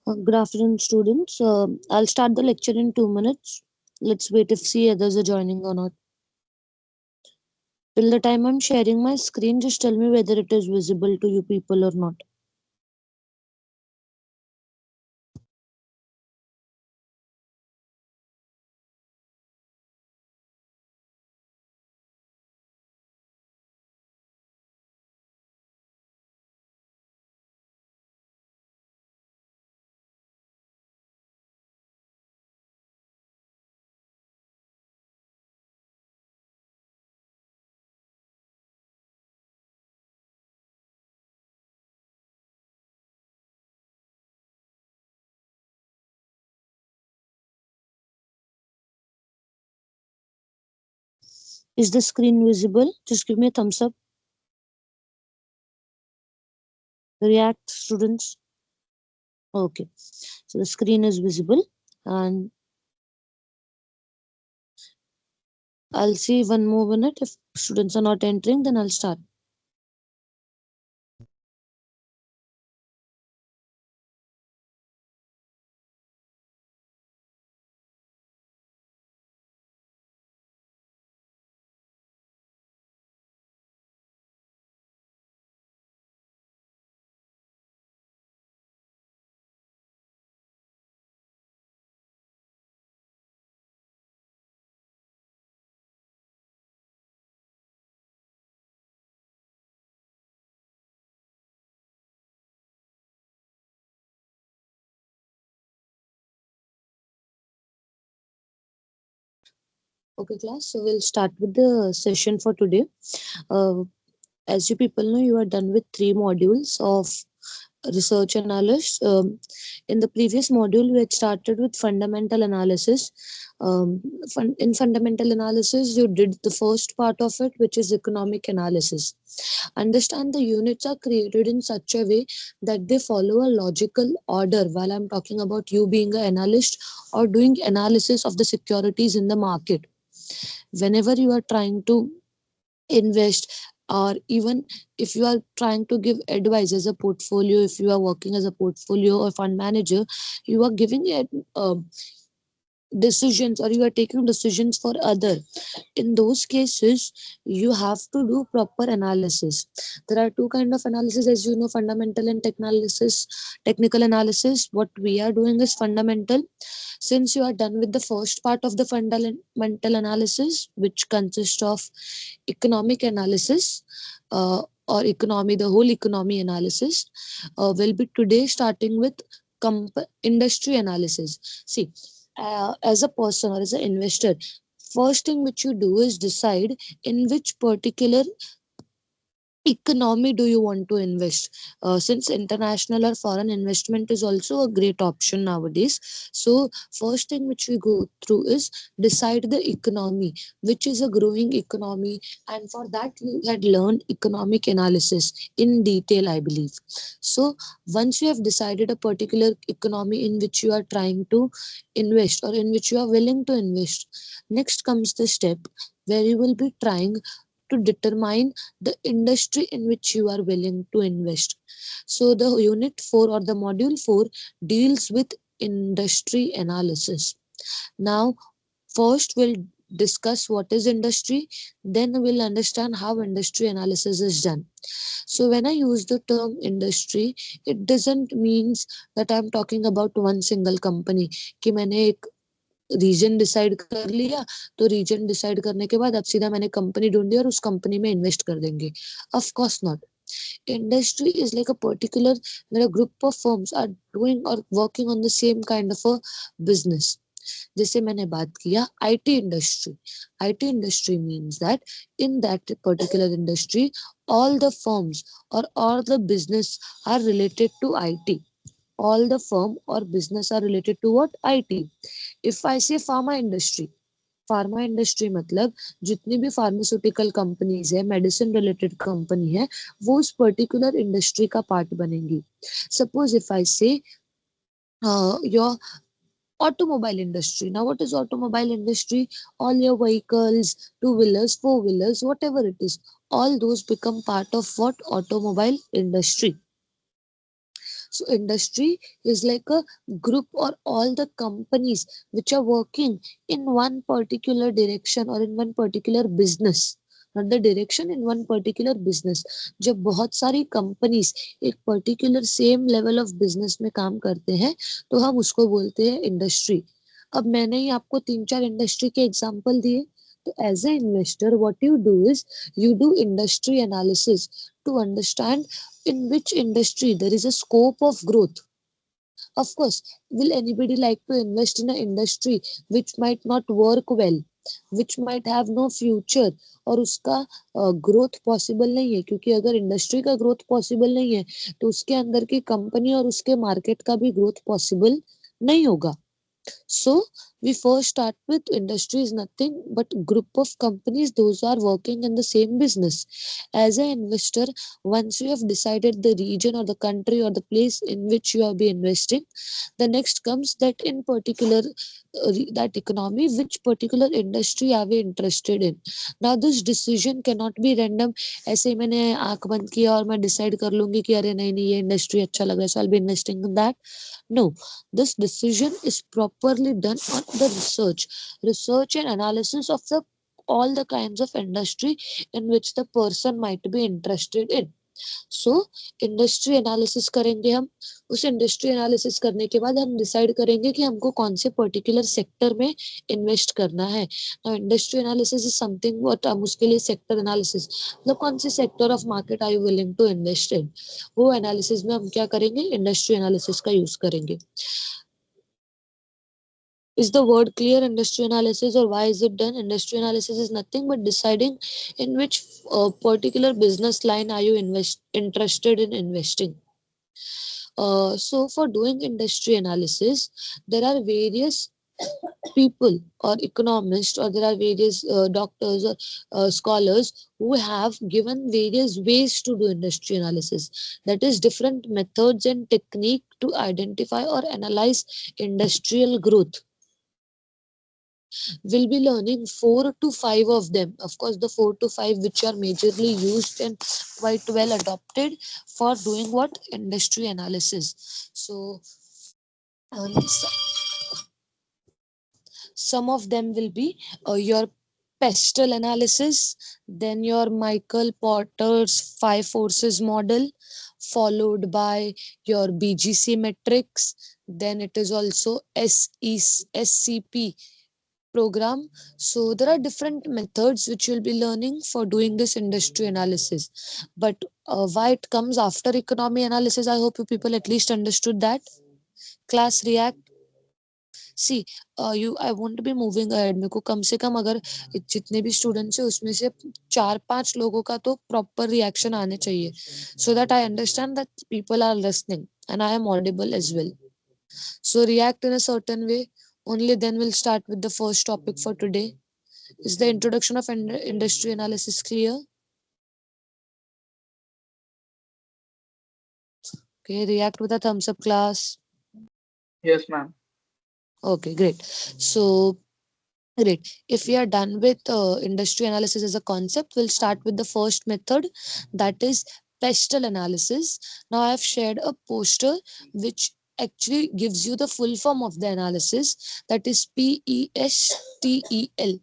Good afternoon, students. I'll start the lecture in 2 minutes. Let's wait if see others are joining or not. Till the time I'm sharing my screen, just tell me whether it is visible to you people or not. Is the screen visible? Just give me a thumbs up. React, students. Okay. So the screen is visible, and I'll see 1 more minute. If students are not entering, then I'll start. Okay, class. So we'll start with the session for today. Uh, as you people know, you are done with 3 modules of research analyst. In the previous module, we had started with fundamental analysis. In fundamental analysis, you did the first part of it, which is economic analysis. Understand the units are created in such a way that they follow a logical order. While I'm talking about you being an analyst or doing analysis of the securities in the market, whenever you are trying to invest, or even if you are trying to give advice as a portfolio, if you are working as a portfolio or fund manager, you are giving it decisions, or you are taking decisions for other. In those cases, you have to do proper analysis. There are two kind of analysis, as you know, fundamental and technical analysis. What we are doing is fundamental. Since you are done with the first part of the fundamental analysis, which consists of economic analysis, or economy, the whole economy analysis, will be today starting with industry analysis. See, as a person or as an investor, first thing which you do is decide in which particular economy do you want to invest. Since international or foreign investment is also a great option nowadays, so first thing which we go through is decide the economy, which is a growing economy, and for that we had learned economic analysis in detail, I believe. So once you have decided a particular economy in which you are trying to invest, or in which you are willing to invest, next comes the step where you will be trying to determine the industry in which you are willing to invest. So the unit 4 or the module 4 deals with industry analysis. Now, first we'll discuss what is industry, then we'll understand how industry analysis is done. So when I use the term industry, it doesn't means that I'm talking about one single company कि मैंने एक reason decide कर लिया, तो reason decide करने के बाद अब सीधा मैंने कंपनी ढूंढी और उस कंपनी में इन्वेस्ट कर देंगे. Of course not. Industry is like a particular, where a group of firms are doing or working on the same kind of a business. जैसे मैंने बात किया IT industry. IT industry means that in that particular industry all the firms or all the business are related to IT. All the firm or business are related to what? IT. If I say pharma industry, pharma industry मतलब जितनी भी pharmaceutical companies है, medicine related company है, वो उस particular industry का part बनेंगी. Suppose if I से your automobile industry. Now what is automobile industry? All your vehicles, two wheelers, four wheelers, whatever it is, all those become part of what? Automobile industry. So industry is like a group or all the companies which are working in one particular direction or in one particular business, not the direction, in one particular business. जब बहुत सारी companies एक particular same level of business में काम करते हैं तो हम उसको बोलते हैं industry. अब मैंने ही आपको 3-4 इंडस्ट्री के एग्जांपल दिए. तो as a investor what you do is you do industry analysis to understand in which industry there is a scope of growth. Of course, will anybody like to invest in an industry which might not work well, which might have no future और उसका growth possible नहीं है? क्योंकि अगर industry का growth possible नहीं है तो उसके अंदर की कंपनी और उसके मार्केट का भी ग्रोथ पॉसिबल नहीं होगा. So we first start with industry is nothing but group of companies those are working in the same business. As an investor, once you have decided the region or the country or the place in which you will be investing, the next comes that in particular that economy, which particular industry are we interested in. Now this decision cannot be random. ऐसे ही मैंने आंख बंद किया और मैं decide कर लूंगी कि अरे नहीं नहीं ये इंडस्ट्री अच्छा लग रहा है so I'll be investing in that. No, this decision is properly done on the research and analysis of the all the kinds of industry in which the person might be interested in. So industry analysis करेंगे हम. उस industry analysis करने के बाद हम decide करेंगे कि हमको कौन से पर्टिकुलर सेक्टर में इन्वेस्ट करना है. Now industry analysis is something what हम उसके लिए सेक्टर एनालिसिस मतलब कौन से sector of market are you willing to invest in, वो एनालिसिस में हम क्या करेंगे, इंडस्ट्री एनालिसिस का यूज करेंगे. Is the word clear? Industry analysis, or why is it done? Industry analysis is nothing but deciding in which particular business line are you interested in investing. So for doing industry analysis, there are various people or economists or there are various doctors or scholars who have given various ways to do industry analysis, that is different methods and technique to identify or analyze industrial growth. We'll be learning 4 to 5 of them. Of course, the 4 to 5 which are majorly used and quite well adopted for doing what? Industry analysis. So, some of them will be your pestle analysis, then your Michael Porter's 5 forces model, followed by your BGC metrics. Then it is also SCP program. So there are different methods which you'll be learning for doing this industry analysis. But why it comes after economy analysis, I hope you people at least understood that. Class react. See, you I won't be moving ahead. मेरे को कम से कम अगर जितने भी students हैं उसमें से 4-5 लोगों का तो प्रॉपर रिएक्शन आने चाहिए, so that I understand that people are listening and I am audible as well. So react in a certain way. Only then we'll start with the first topic for today. Is the introduction of industry analysis clear? Okay, react with a thumbs up, class. Yes, ma'am. Okay, great. So, great. If we are done with industry analysis as a concept, we'll start with the first method, that is pestle analysis. Now, I have shared a poster which actually gives you the full form of the analysis, that is PESTEL.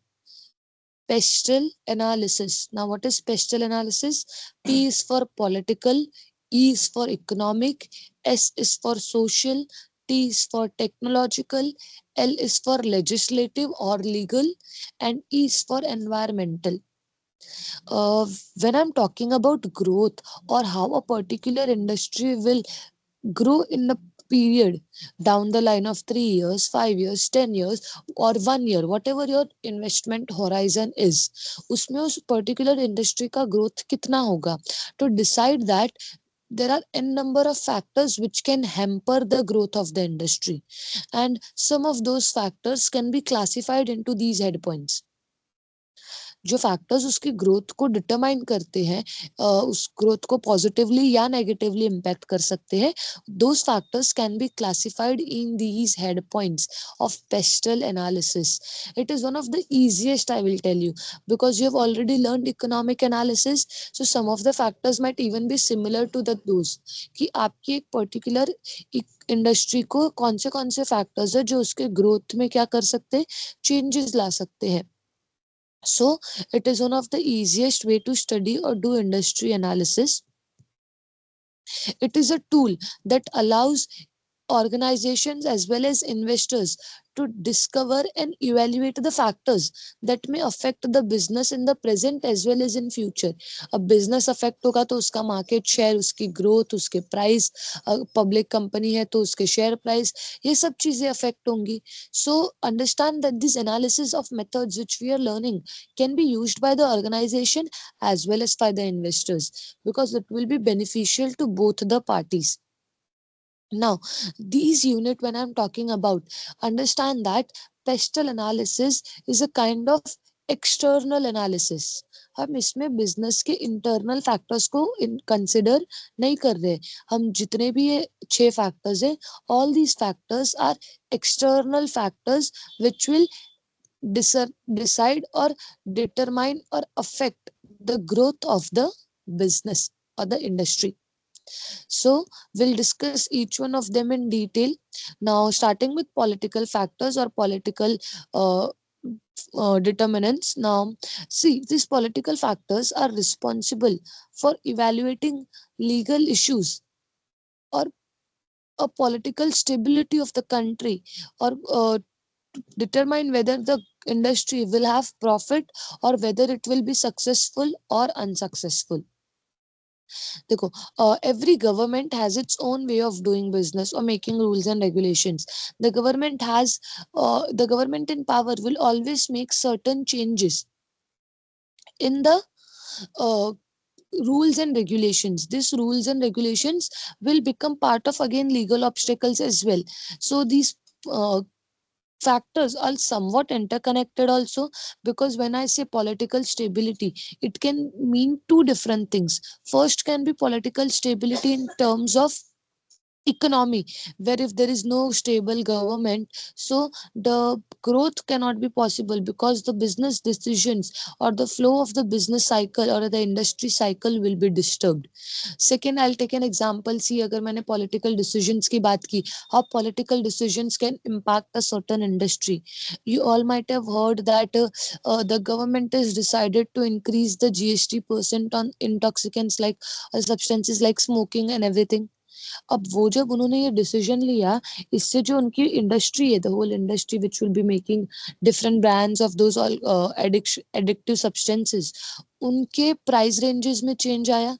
Pestle analysis. Now, what is pestle analysis? P is for political, E is for economic, S is for social, T is for technological, L is for legislative or legal, and E is for environmental. Uh, when I'm talking about growth or how a particular industry will grow in a period down the line of 3 years, 5 years, 10 years, or 1 year, whatever your investment horizon is, उसमें उस particular industry का growth कितना होगा. To decide that, there are n number of factors which can hamper the growth of the industry, and some of those factors can be classified into these head points. जो factors उसकी growth को determine करते हैं, उस growth को positively या negatively impact कर सकते हैं, those factors can be classified in these head points of pestle analysis. It is one of the easiest, I will tell you, because you have already learned economic analysis. So some of the factors might even be similar to those, कि आपकी एक particular industry को कौन से factors है जो उसके growth में क्या कर सकते हैं, चेंजेस ला सकते हैं. So it is one of the easiest way to study or do industry analysis. It is a tool that allows organizations as well as investors to discover and evaluate the factors that may affect the business in the present as well as in future. अब business affect होगा तो उसका market share, उसकी growth, उसके price, public company है तो उसके share price, ये सब चीजें affect होंगी. So understand that this analysis of methods which we are learning can be used by the organization as well as by the investors, because it will be beneficial to both the parties. Now, these unit when I'm talking about, understand that pestle analysis is a kind of external analysis. हम इसमें business के internal factors को consider नहीं कर रहे. हम जितने भी ये 6 फैक्टर्स है, all these factors are external factors which will decide or determine or affect the growth of the business or the industry. So we'll discuss each one of them in detail. Now, starting with political factors or political uh, determinants. Now, see, these political factors are responsible for evaluating legal issues or a political stability of the country, or determine whether the industry will have profit or whether it will be successful or unsuccessful. देखो, every government has its own way of doing business or making rules and regulations. The government in power will always make certain changes in the uh, rules and regulations. These rules and regulations will become part of again legal obstacles as well. So these factors are somewhat interconnected also, because when I say political stability, it can mean two different things. First can be political stability in terms of economy, where if there is no stable government, so the growth cannot be possible, because the business decisions or the flow of the business cycle or the industry cycle will be disturbed. Second, I'll take an example. See, agar maine political decisions ki baat ki, how political decisions can impact a certain industry. You all might have heard that the government has decided to increase the GST percent on intoxicants like substances like smoking and everything. अब वो जब उन्होंने ये decision लिया, इससे जो उनकी industry है, the whole industry which will be making different brands of those addictive substances, उनके प्राइस रेंजेस में चेंज आया,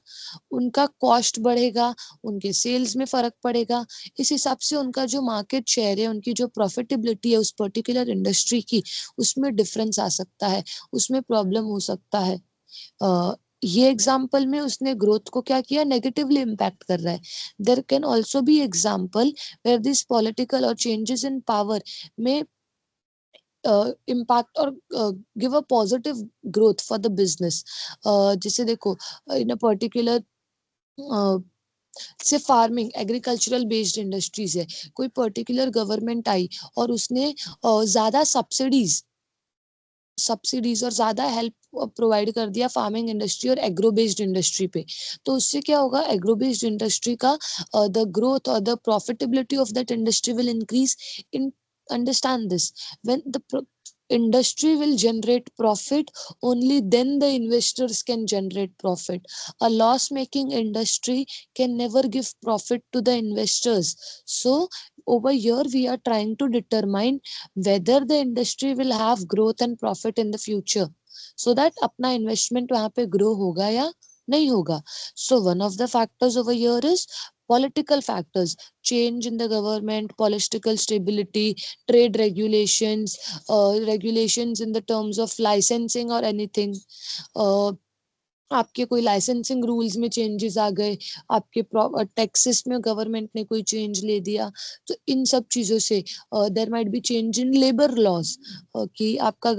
उनका कॉस्ट बढ़ेगा, उनके सेल्स में फर्क पड़ेगा. इस हिसाब से उनका जो मार्केट शेयर है, उनकी जो प्रॉफिटेबिलिटी है उस पर्टिकुलर इंडस्ट्री की, उसमें डिफरेंस आ सकता है, उसमें प्रॉब्लम हो सकता है. ये एग्जाम्पल में उसने ग्रोथ को क्या किया, नेगेटिवली इम्पैक्ट कर रहा है. There can also be example where this political और चेंजेस इन पावर में इम्पैक्ट और give a positive growth for the business. जैसे देखो, इन अ पर्टिकुलर से फार्मिंग एग्रीकल्चरल बेस्ड इंडस्ट्रीज है, कोई पर्टिकुलर गवर्नमेंट आई और उसने ज्यादा सब्सिडीज और ज्यादा हेल्प प्रोवाइड कर दिया फार्मिंग इंडस्ट्री और एग्रो बेस्ड इंडस्ट्री पे, तो उससे क्या होगा, एग्रो बेस्ड इंडस्ट्री का द ग्रोथ और the profitability of that industry will increase. In understand this, when the industry will generate profit, only then the investors can generate profit. A loss making industry can never give profit to the investors. So over here we are trying to determine whether the industry will have growth and profit in the future, so that अपना investment वहां पे grow होगा या नहीं होगा. So one of the factors over here is political factors, change in the government, political stability, trade regulations, regulations in the terms of licensing or anything, uh, आपके कोई licensing rules में changes आ गए, आपके taxes में government ने कोई change ले दिया, तो इन सब चीज़ों से there might be change in labour laws, कि आपका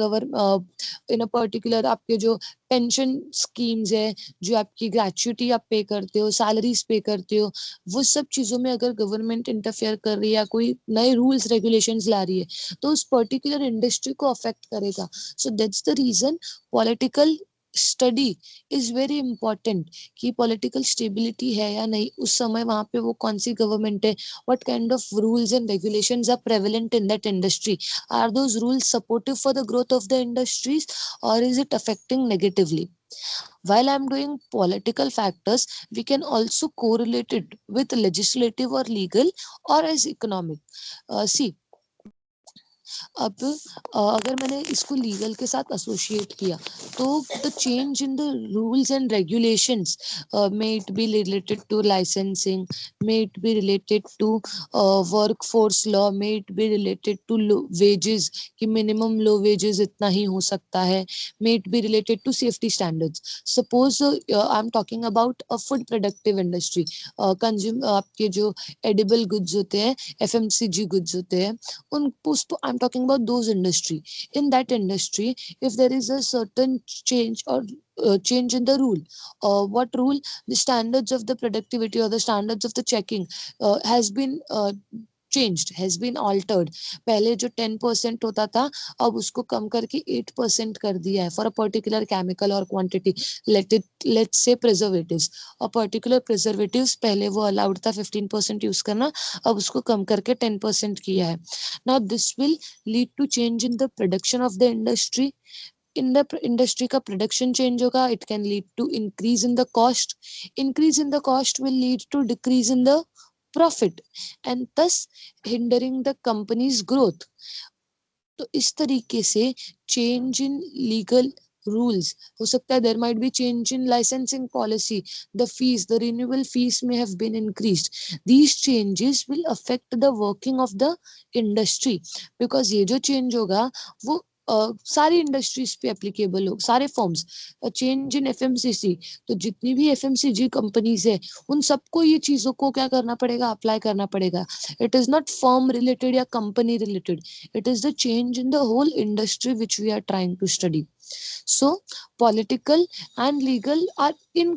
इन अ पर्टिकुलर आपके जो पेंशन स्कीम्स है, जो आपकी ग्रेच्युटी आप पे करते हो, सैलरीज पे करते हो, वो सब चीज़ों में अगर गवर्नमेंट इंटरफेयर कर रही है या कोई नए रूल्स रेगुलेशंस ला रही है, तो उस पर्टिकुलर इंडस्ट्री को अफेक्ट करेगा. So that's the reason political study is very important, कि पॉलिटिकल स्टेबिलिटी है या नहीं उस समय वहां पे, वो कौन सी गवर्नमेंट है, what kind of rules and regulations are prevalent in that industry, are those rules supportive for the growth of the industries, और is it affecting negatively. While I'm doing political factors, we can also correlate it with legislative or legal or as economic. See, अब अगर मैंने इसको legal के साथ associate किया, तो the change in the rules and regulations, may it be related to licensing, may it be related to work force law, may it be related to wages, कि minimum low wages इतना ही हो सकता है, may it be related to safety standards. Suppose I am talking about a food productive industry, consume आपके जो edible goods होते हैं, एफएमसीजी गुड्स होते हैं, उन I'm talking about those industry. In that industry, if there is a certain change or change in the rule, what rule? The standards of the productivity or the standards of the checking has been changed, has been altered. पहले जो 10% होता था, अब उसको कम करके 8% कर दिया है फॉर अ पर्टिकुलर केमिकल और क्वांटिटी. लेट्स से प्रिजर्वेटिव्स, और पर्टिकुलर प्रिजर्वेटिव्स पहले वो अलाउड था 15% यूज करना, अब उसको कम करके 10% किया है. Now this will lead to change in the production of the industry. In the industry का production change होगा, it can lead to increase in the cost. Increase in the cost will lead to decrease in the profit, and thus hindering the company's growth. तो इस तरीके से change in legal rules हो सकता है. There might be change in licensing policy, the fees, the renewal fees में have been increased. These changes will affect the working of the industry, because ये जो चेंज होगा वो सारी इंडस्ट्रीज पे एप्लीकेबल हो, सारे फॉर्म्स. चेंज इन एफएमसीजी, तो जितनी भी एफएमसीजी कंपनीज है, उन सबको ये चीजों को क्या करना पड़ेगा, अप्लाई करना पड़ेगा. It is not firm related या company related, it is the change in the whole industry which we are trying to study. So political and legal are in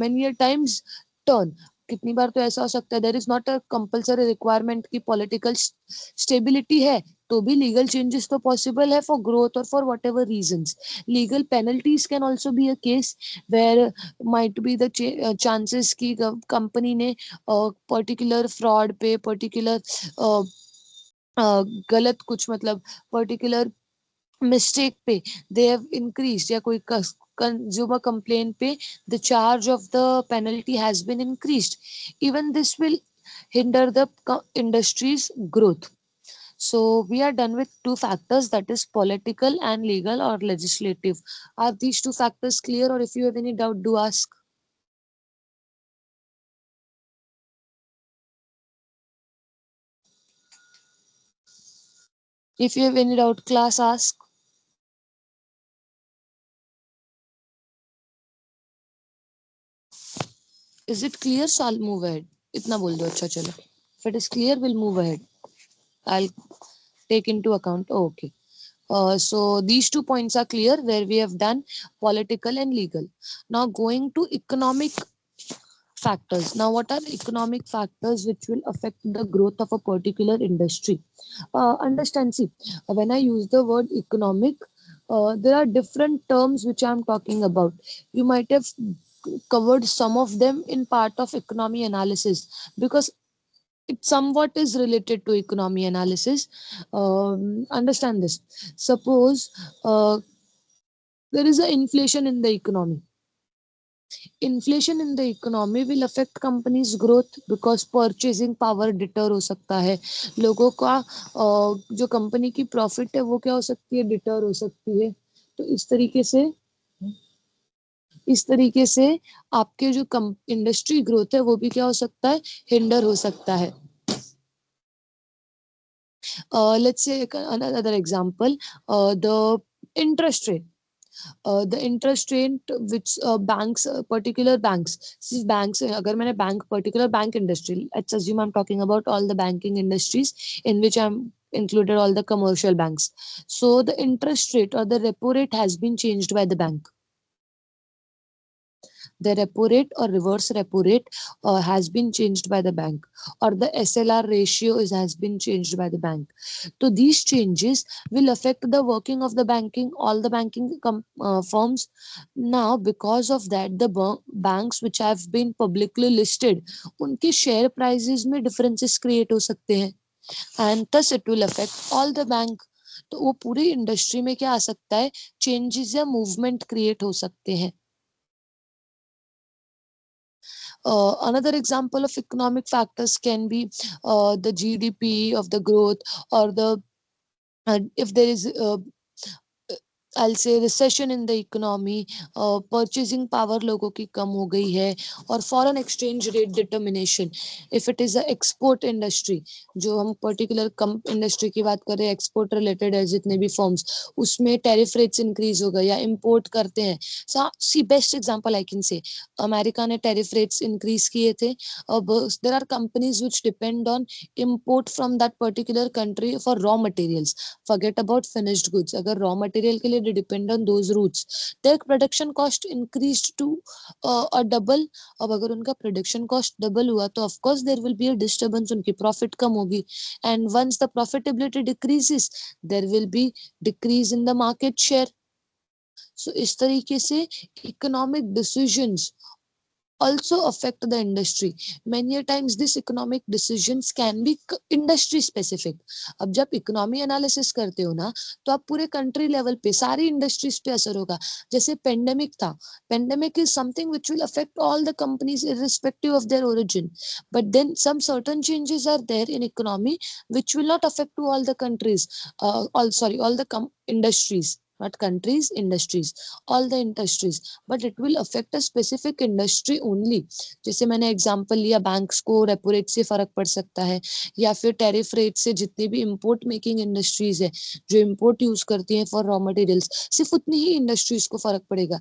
many a times turn. कितनी बार तो ऐसा हो सकता है, there is not a compulsory requirement की political stability है, तो भी लीगल चेंजेस तो पॉसिबल है फॉर ग्रोथ और for whatever reasons. Legal penalties can also be a case where might be the chances की कंपनी ने पर्टिकुलर फ्रॉड पे, पर्टिकुलर गलत कुछ, मतलब पर्टिकुलर मिस्टेक पे दे हैव इंक्रीज, या कोई कंज्यूमर कंप्लेन पे the charge of the penalty has been increased. Even this will hinder the industry's growth. So we are done with two factors, that is political and legal or legislative. Are these two factors clear, or if you have any doubt, do ask. If you have any doubt, class, ask. Is it clear? So I'll move ahead. इतना बोल दो, अच्छा चलो. If it is clear, we'll move ahead. I'll take into account. Oh, okay. So these 2 points are clear where we have done political and legal. Now going to economic factors. Now what are economic factors which will affect the growth of a particular industry? Understand, see, when I use the word economic, there are different terms which I'm talking about. You might have covered some of them in part of economy analysis, because it somewhat is related to economy analysis. Understand this. Suppose there is a inflation in the economy. Inflation in the economy will affect companies growth, because purchasing power deter हो सकता है. लोगों का जो company की profit है वो क्या हो सकती है, डिटर हो सकती है. तो इस तरीके से आपके जो इंडस्ट्री ग्रोथ है वो भी क्या हो सकता है, हिंडर हो सकता है. Let's say another example, the interest rate. The interest rate which banks particular banks see banks अगर मैंने bank particular bank industry, let's assume I'm talking about all the banking industries in which I'm included all the commercial banks. So the interest rate or the repo rate has been changed by the bank. The repo rate or reverse repo rate has been changed by the bank, or the SLR ratio has been changed by the bank. So these changes will affect the working of the banking, all the banking firms. Now because of that, the banks which have been publicly listed, उनके share prices में differences create हो सकते हैं, and thus it will affect all the bank. तो वो पूरी industry में क्या आ सकता है, चेंजेस या मूवमेंट क्रिएट हो सकते हैं. Another example of economic factors can be the GDP of the growth, or the if there is I'll say recession in the economy, purchasing power लोगों की कम हो गई है, और foreign exchange rate determination. If it is a export industry, जो हम particular industry की बात कर रहे हैं, export related है जितने भी firms, उसमें tariff rates increase हो गए या import करते हैं. So see, best example I can say, America ने tariff rates increase किए थे. अब there are companies which depend on import from that particular country for raw materials. Forget about finished goods. अगर raw material के लिए they depend on those routes, their production cost increased to a double. अब अगर उनका production cost double हुआ तो of course there will be a disturbance, उनकी profit कम होगी, and once the profitability decreases, there will be decrease in the market share. So इस तरीके से economic decisions also affect the industry. Many a times these economic decisions can be industry specific. अब जब economy analysis करते हो ना, तो आप पूरे कंट्री लेवल पे सारी इंडस्ट्रीज पे असर होगा. जैसे पेंडेमिक था, pandemic is something which will affect all the companies irrespective of their origin, but then some certain changes are there in economy which will not affect to all the countries, all the industries, not countries, industries, all the industries, but it will affect a specific industry only. जैसे मैंने example लिया, banks को repo rate से फर्क पड़ सकता है, या फिर टैरिफ रेट से जितनी भी इंपोर्ट मेकिंग इंडस्ट्रीज है जो इंपोर्ट यूज करती हैं फॉर रॉ मटेरियल्स, सिर्फ उतनी ही इंडस्ट्रीज को फर्क पड़ेगा.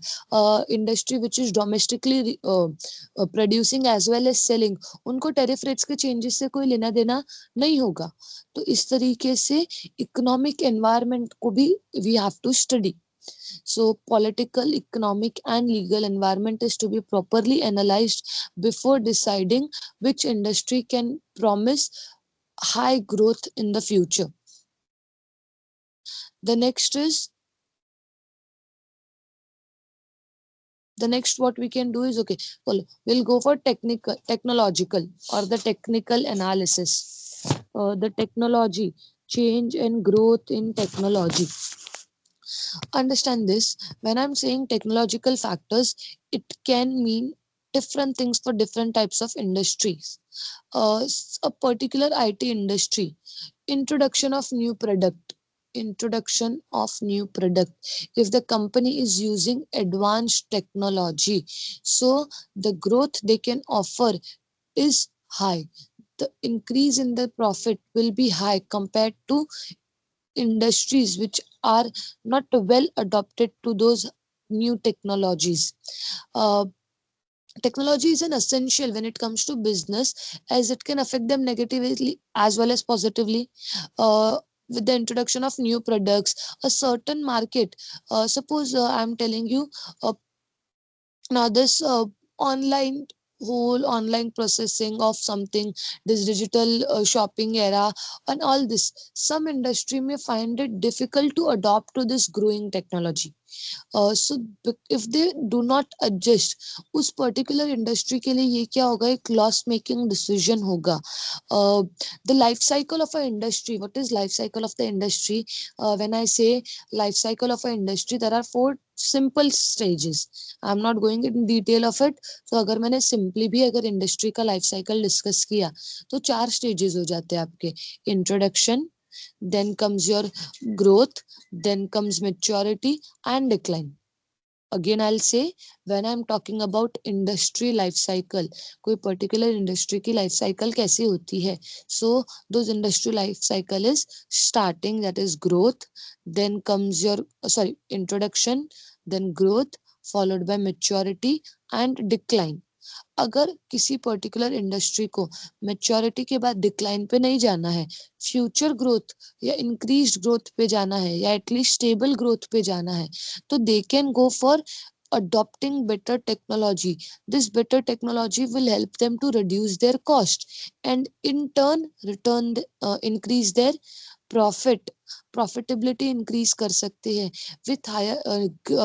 Industry which is domestically producing as well as selling, उनको टैरिफ रेट्स के चेंजेस से कोई लेना देना नहीं होगा. तो इस तरीके से इकोनॉमिक एनवायरनमेंट को भी we have to study. So political, economic and legal environment is to be properly analyzed before deciding which industry can promise high growth in the future. The next is the next what we can do is, okay, well, we'll go for technological or the technical analysis. The technology, change and growth in technology. Understand this, when I'm saying technological factors, it can mean different things for different types of industries. A particular IT industry, introduction of new product, introduction of new product, if the company is using advanced technology, so the growth they can offer is high, the increase in the profit will be high compared to industries which are not well adopted to those new technologies. Uh, Technology is an essential when it comes to business, as it can affect them negatively as well as positively. With the introduction of new products, a certain market, suppose I'm telling you, now this online whole online processing of something, this digital shopping era and all this, some industry may find it difficult to adopt to this growing technology. So if they do not adjust, उस particular industry के लिए ये क्या होगा, एक loss making decision होगा. The life cycle of a industry, what is life cycle of the industry? When I say life cycle of a industry, there are 4 simple stages. I'm not going in detail of it. So अगर मैंने simply भी अगर industry का life cycle discuss किया, तो 4 stages हो जाते हैं आपके. Introduction, then comes your growth, then comes maturity and decline. Again I'll say, when I'm talking about industry life cycle, कोई particular industry की life cycle कैसी होती है, so those industry life cycle is starting, that is growth, then comes your introduction, then growth, followed by maturity and decline. अगर किसी particular industry को maturity के बाद डिक्लाइन पे नहीं जाना है, फ्यूचर ग्रोथ या इंक्रीज्ड ग्रोथ पे जाना है, या एटलीस्ट स्टेबल ग्रोथ पे जाना है, तो they can go for adopting better technology. This better technology will help them to reduce their cost and in turn increase their profit profitability increase कर सकते हैं. With higher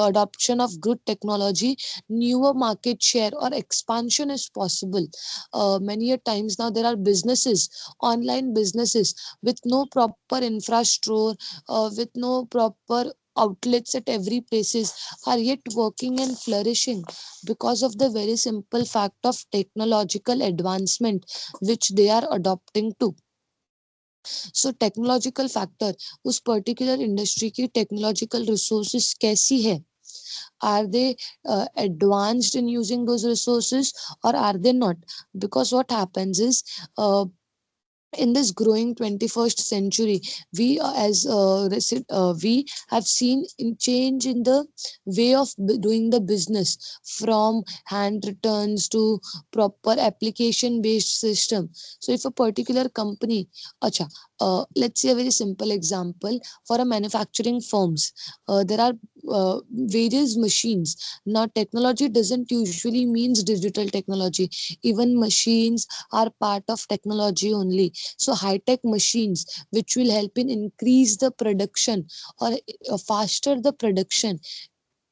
adoption of good technology, newer market share or expansion is possible. Many a times now there are businesses, online businesses with no proper infrastructure, with no proper outlets at every places, are yet working and flourishing because of the very simple fact of technological advancement which they are adopting to. So technological factor, उस particular industry की technological resources कैसी है, are they advanced in using those resources or are they not? Because what happens is, in this growing 21st century, we we have seen in change in the way of doing the business, from hand returns to proper application based system. So if a particular company, acha, let's say a very simple example, for a manufacturing firms, there are various machines. Now technology doesn't usually means digital technology, even machines are part of technology only. So high tech machines which will help in increase the production or faster the production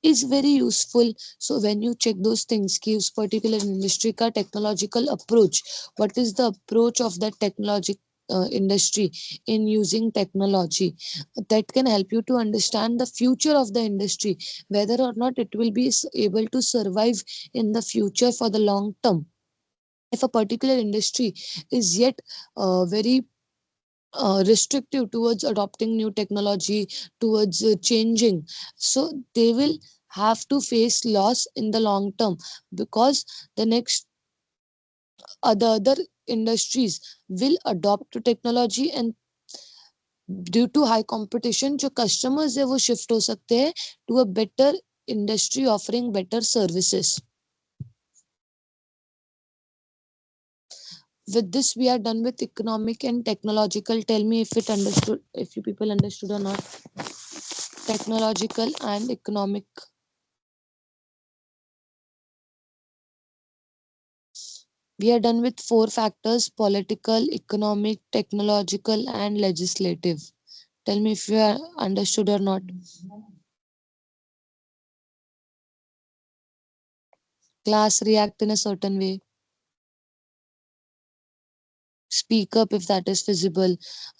is very useful. So when you check those things कि उस particular industry का technological approach, what is the approach of that technology industry in using technology, that can help you to understand the future of the industry, whether or not it will be able to survive in the future for the long term. If a particular industry is yet very restrictive towards adopting new technology, towards changing, so they will have to face loss in the long term, because the next other industries will adopt to technology, and due to high competition जो customers है वो shift हो सकते हैं to a better industry offering better services. With this we are done with economic and technological. Tell me if you people understood or not. Technological and economic. We are done with four factors: political, economic, technological and legislative. Tell me if you are understood or not. Class, react in a certain way. Speak up if that is feasible.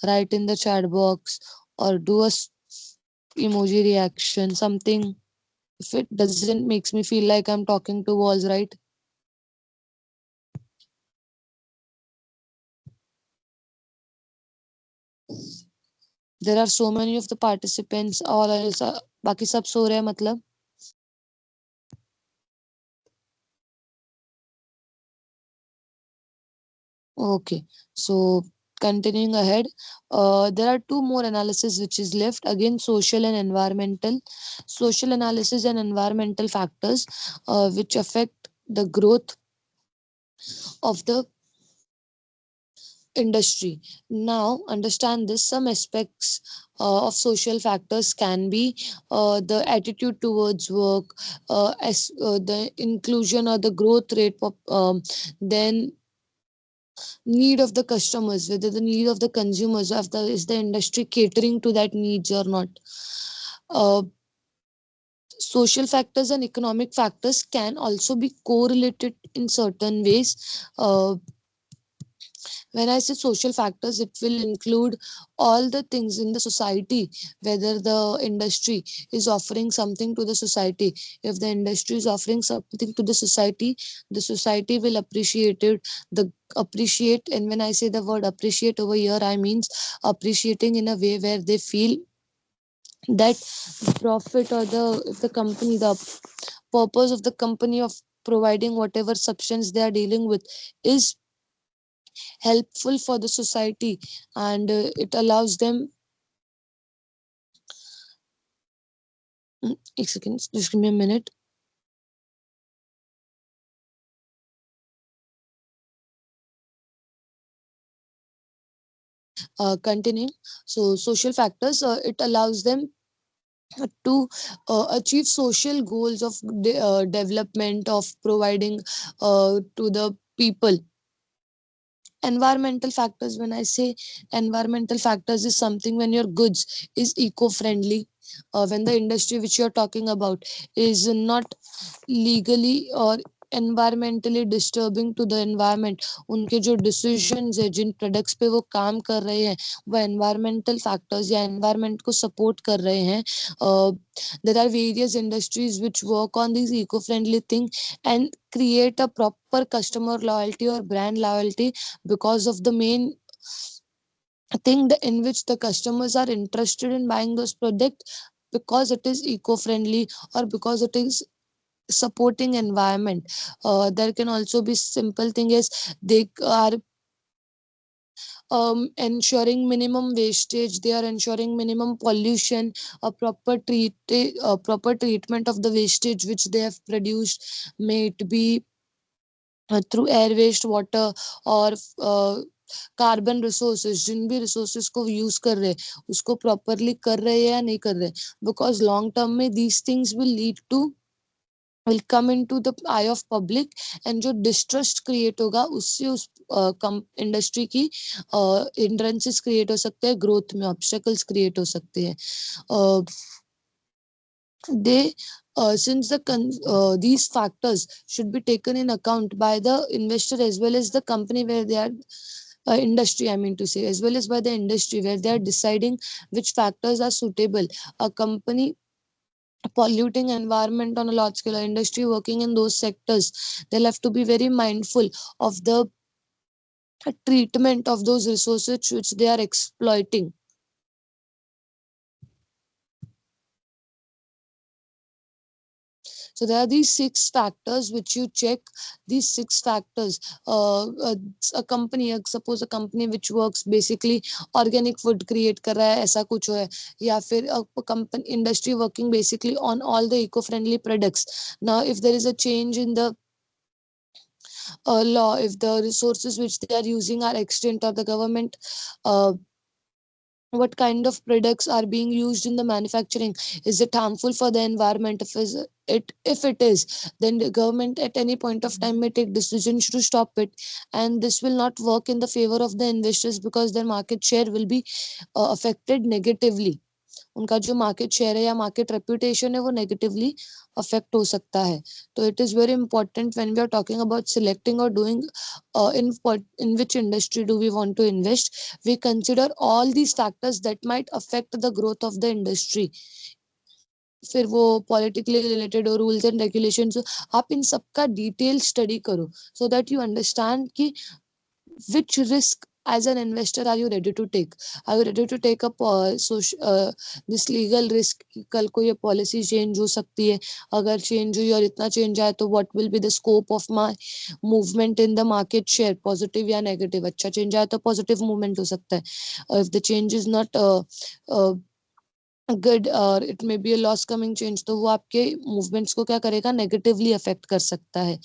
Write in the chat box or do a emoji reaction, something. If it doesn't makes me feel like I'm talking to walls, right? There are so many of the participants, all else बाकी सब सो रहे हैं मतलब. Okay, so continuing ahead, there are two more analysis which is left. Again, social and environmental. Social analysis and environmental factors which affect the growth of the industry. Now, understand this: some aspects of social factors can be the attitude towards work, as the inclusion or the growth rate, then need of the customers, whether the need of the consumers, of the is the industry catering to that needs or not. Uh, Social factors and economic factors can also be correlated in certain ways. When I say social factors, it will include all the things in the society, whether the industry is offering something to the society. If the industry is offering something to the society will appreciate it. The appreciate, and when I say the word appreciate over here, I means appreciating in a way where they feel that the profit or the if the company, the purpose of the company of providing whatever substance they are dealing with is helpful for the society, and it allows them एक second, just give me a minute. Continuing. So social factors, it allows them to achieve social goals of development, of providing to the people. Environmental factors, when I say environmental factors, is something when your goods is eco-friendly, when the industry which you're talking about is not legally or environmentally disturbing to the environment, उनके जो decisions है, जिन products पे वो काम कर रहे हैं, वो environmental factors या environment को support कर रहे हैं. uh, there are various industries which work on these eco-friendly thing and create a proper customer loyalty or brand loyalty because of the main thing in which the customers are interested in buying those products, because it is eco-friendly or because it is supporting environment. There can also be simple thing is they are ensuring minimum wastage, they are ensuring minimum pollution, a proper treatment of the wastage which they have produced, may it be through air waste, water, और carbon resources, जिन भी resources को use कर रहे हैं उसको properly कर रहे हैं या नहीं कर रहे, बिकॉज लॉन्ग टर्म में these things will lead to, will come into the eye of public, and जो distrust create होगा उससे उस इंडस्ट्री की hindrances create हो सकते हैं, growth में obstacles create हो सकते हैं. They since these factors should be taken in account by the investor as well as the company where they are, industry I mean to say, as well as by the industry where they are deciding which factors are suitable. A company polluting environment on a large scale, industry working in those sectors, they'll have to be very mindful of the treatment of those resources which they are exploiting. So there are these 6 factors which you check. These 6 factors, a company, suppose a company which works basically organic food create कर रहा है, ऐसा कुछ है, या फिर a company industry working basically on all the eco-friendly products. Now if there is a change in the law, if the resources which they are using are extinct, or the government, uh, what kind of products are being used in the manufacturing, is it harmful for the environment, if it is, then the government at any point of time may take decisions to stop it, and this will not work in the favor of the investors because their market share will be affected negatively. उनका जो market share है या market reputation है वो negatively affect हो सकता है. तो it is very important when we are talking about selecting और doing in which industry do we want to invest, we consider all these factors that might affect the growth of the industry. फिर वो politically related हो, rules and regulations हो, आप इन सब का detail study करो so that you understand कि which risk as an investor are you ready to take. Are you ready to take up this legal risk कि कल को ये पॉलिसी चेंज हो सकती है, अगर चेंज हुई और इतना चेंज आया तो what will be the scope of my movement in the market share, positive या नेगेटिव. अच्छा चेंज आया तो पॉजिटिव मूवमेंट हो सकता है, if the change is not good और it may be a loss coming change, तो वो आपके मूवमेंट्स को क्या करेगा, नेगेटिवली अफेक्ट कर सकता है.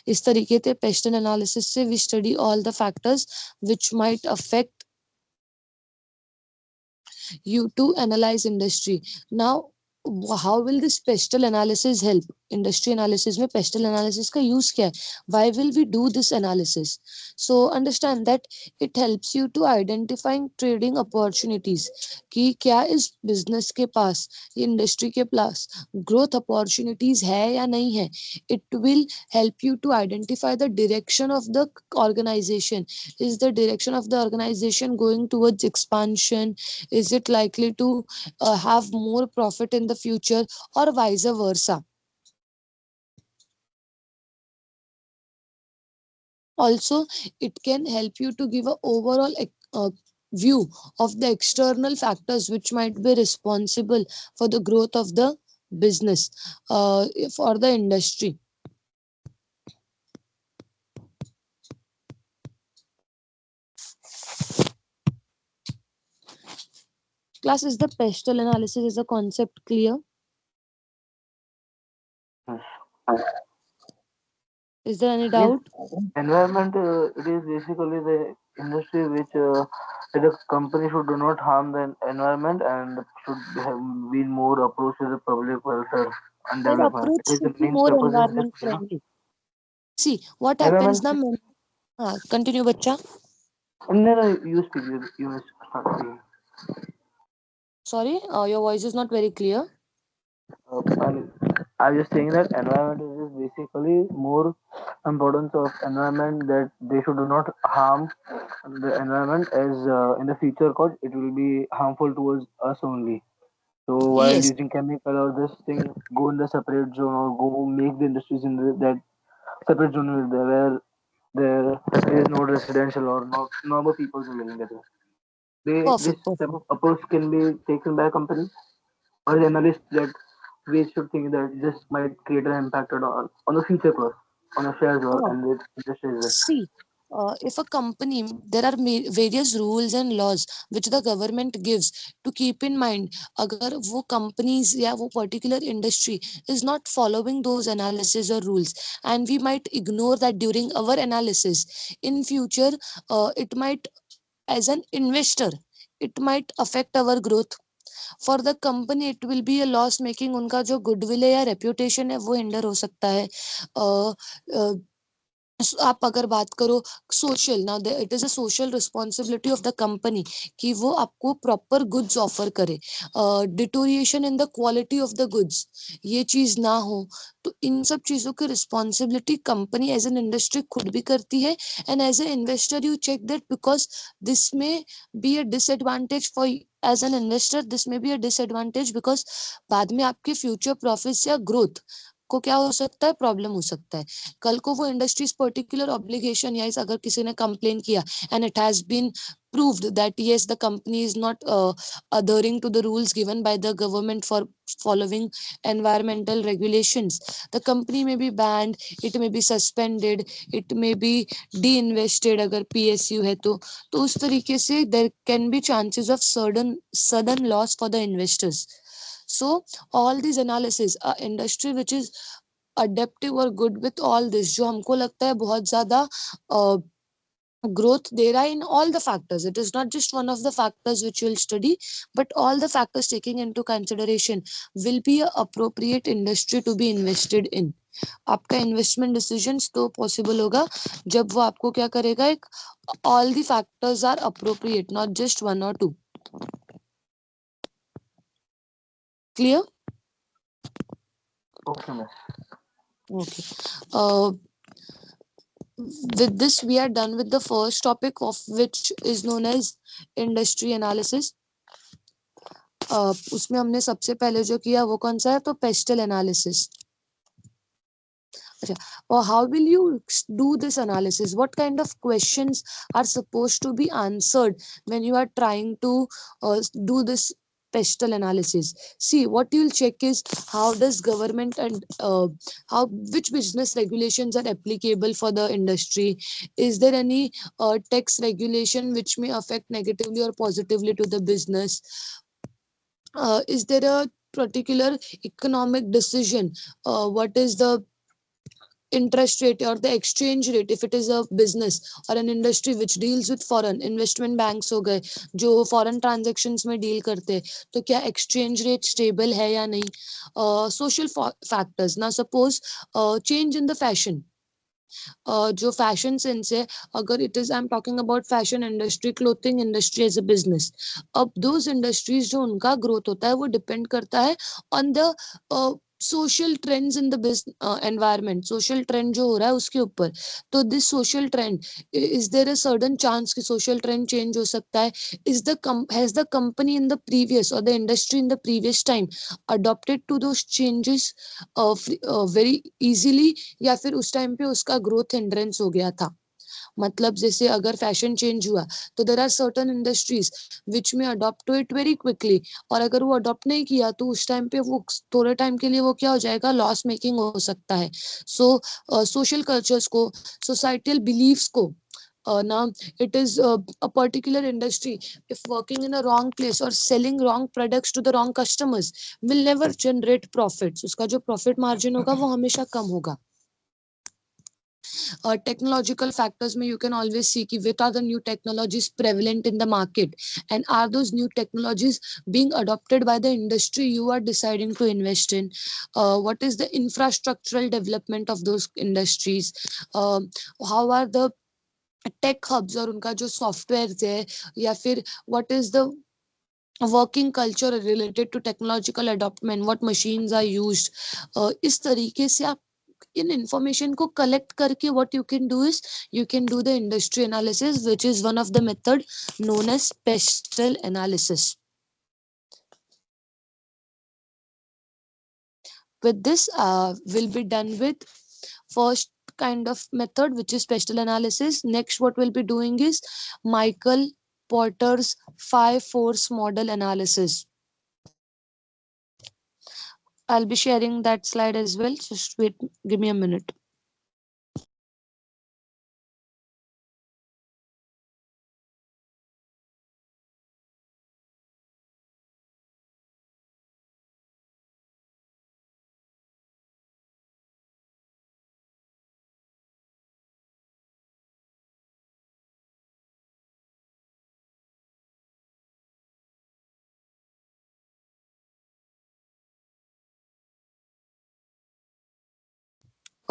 इस तरीके से पेस्ट एनालिसिस से we study all the factors which might affect you to analyze industry. Now how will this pestle analysis help? Industry analysis में pestle analysis का use क्या है? Why will we do this analysis? So understand that it helps you to identifying trading opportunities कि क्या इस business के पास, industry के पास growth opportunities है या नहीं है. It will help you to identify the direction of the organization. Is the direction of the organization going towards expansion? Is it likely to have more profit in the future, or vice versa? Also, it can help you to give a overall view of the external factors which might be responsible for the growth of the business, for the industry. Class, is the pestle analysis is a concept clear? Is there any Yes, doubt? environment, it is basically the industry which the company should do not harm the environment and should have been more approach to the public welfare and That development. approach It is the should be main more purpose is just, environment friendly. See, what happens environment. now? Continue, bacha. And then you speak, you must start speaking. Sorry, your voice is not very clear. And I was just saying that environment is basically more importance of environment that they should do not harm the environment as in the future code it will be harmful towards us only. So while Yes, using chemical or this thing, go in the separate zone or go make the industries in that separate zone where there is no residential or no normal people living there. This perfect, type perfect. of approach can be taken by a company or the analyst that we should think that this might create an impact on the future cost, on the shares or Uh, and the industries. See, if a company, there are various rules and laws which the government gives to keep in mind. अगर वो companies या वो particular industry is not following those analysis or rules, and we might ignore that during our analysis, in future, it might, as an investor, it might affect our growth. For the company it will be a loss making, उनका जो goodwill है या reputation है वो hinder हो सकता है. आप अगर बात करो social, now it is a social responsibility of the company कि वो आपको प्रॉपर गुड्स ऑफर करे, deterioration in the quality of the goods ये चीज ना हो. तो इन सब चीजों की responsibility company as an industry खुद भी करती है. And as a investor you check that, because this may be a disadvantage for, as an investor this may be a disadvantage, because बाद में आपके फ्यूचर प्रॉफिट्स या ग्रोथ को क्या हो सकता है, प्रॉब्लम हो सकता है. कल को वो इंडस्ट्रीज पर्टिकुलर ऑब्लिगेशन या अगर किसी ने कंप्लेन किया and it has been proved that yes, the company is not adhering to the rules given by the government for following environmental regulations, the company may be banned, it may be suspended, it may be de-invested अगर PSU है तो उस तरीके से there can be chances of sudden loss for the investors. So all these analysis, industry which is adaptive और good with all this, जो हमको लगता है बहुत ज्यादा growth दे रहा है in all the factors, it is not just one of the factors which you will study, but all the factors taking into consideration will be a appropriate industry to be invested in. आपका investment decisions तो possible होगा जब वो आपको क्या करेगा, एक all the factors are appropriate, not just one or two. Clear? Okay, ma'am. Okay. With this we are done with the first topic, of which is known as industry analysis. उसमें हमने सबसे पहले जो किया वो कौन सा है, तो पेस्टल एनालिसिस. अच्छा, or how will you do this analysis, what kind of questions are supposed to be answered when you are trying to do this pestle analysis? See, what you'll check is how does government and how which business regulations are applicable for the industry. Is there any tax regulation which may affect negatively or positively to the business? Is there a particular economic decision, what is the interest rate or the exchange rate, if it is a business or an industry which deals with foreign investment banks हो गए जो foreign transactions में deal करते हैं, तो क्या exchange rate stable है या नहीं. Social factors, now suppose change in the fashion, जो फैशन सेंस है, अगर it is, I am talking about fashion industry, clothing industry as a business, अब दोज इंडस्ट्रीज जो उनका ग्रोथ होता है वो डिपेंड करता है on the social trends in the environment, social trend जो हो रहा है उसके ऊपर. तो this social trend, is there a sudden chance कि सोशल ट्रेंड चेंज हो सकता है. Is the has the company in the previous और the industry in the previous time adopted to those changes very easily, या फिर उस time पे उसका ग्रोथ हिंड्रेंस हो गया था. मतलब जैसे अगर फैशन चेंज हुआ तो there are certain industries which may adopt to it very quickly, और अगर वो अडॉप्ट नहीं किया तो उस टाइम पे वो थोड़े टाइम के लिए वो क्या हो जाएगा, लॉस मेकिंग हो सकता है. सो सोशल कल्चर्स को, सोसाइटल बिलीव्स को, now it is a particular industry, if working in a wrong place or selling wrong products to the wrong customers will never generate profits, उसका जो profit margin होगा वो हमेशा कम होगा. technological factors में you can always see कि what are the new technologies prevalent in the market, and are those new technologies being adopted by the industry you are deciding to invest in. What is the infrastructural development of those industries, how are the tech hubs और उनका जो software है, या फिर what is the working culture related to technological adoptment, what machines are used. इस तरीके से आप इन इंफॉर्मेशन को कलेक्ट करके what you can do is you can do the industry analysis, which is one of the method known as pestle analysis. With this, we'll be done with first kind of method, which is pestle analysis. Next, what we'll be doing is Michael Porter's 5 force model analysis. I'll be sharing that slide as well. Just wait, give me a minute.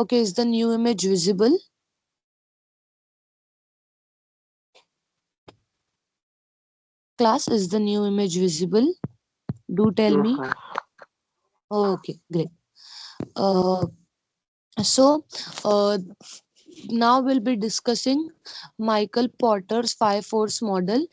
Okay, is the new image visible? Class, is the new image visible? Do tell Yes, me. class. Okay, great. Uh, so, now we'll be discussing Michael Porter's 5 force model.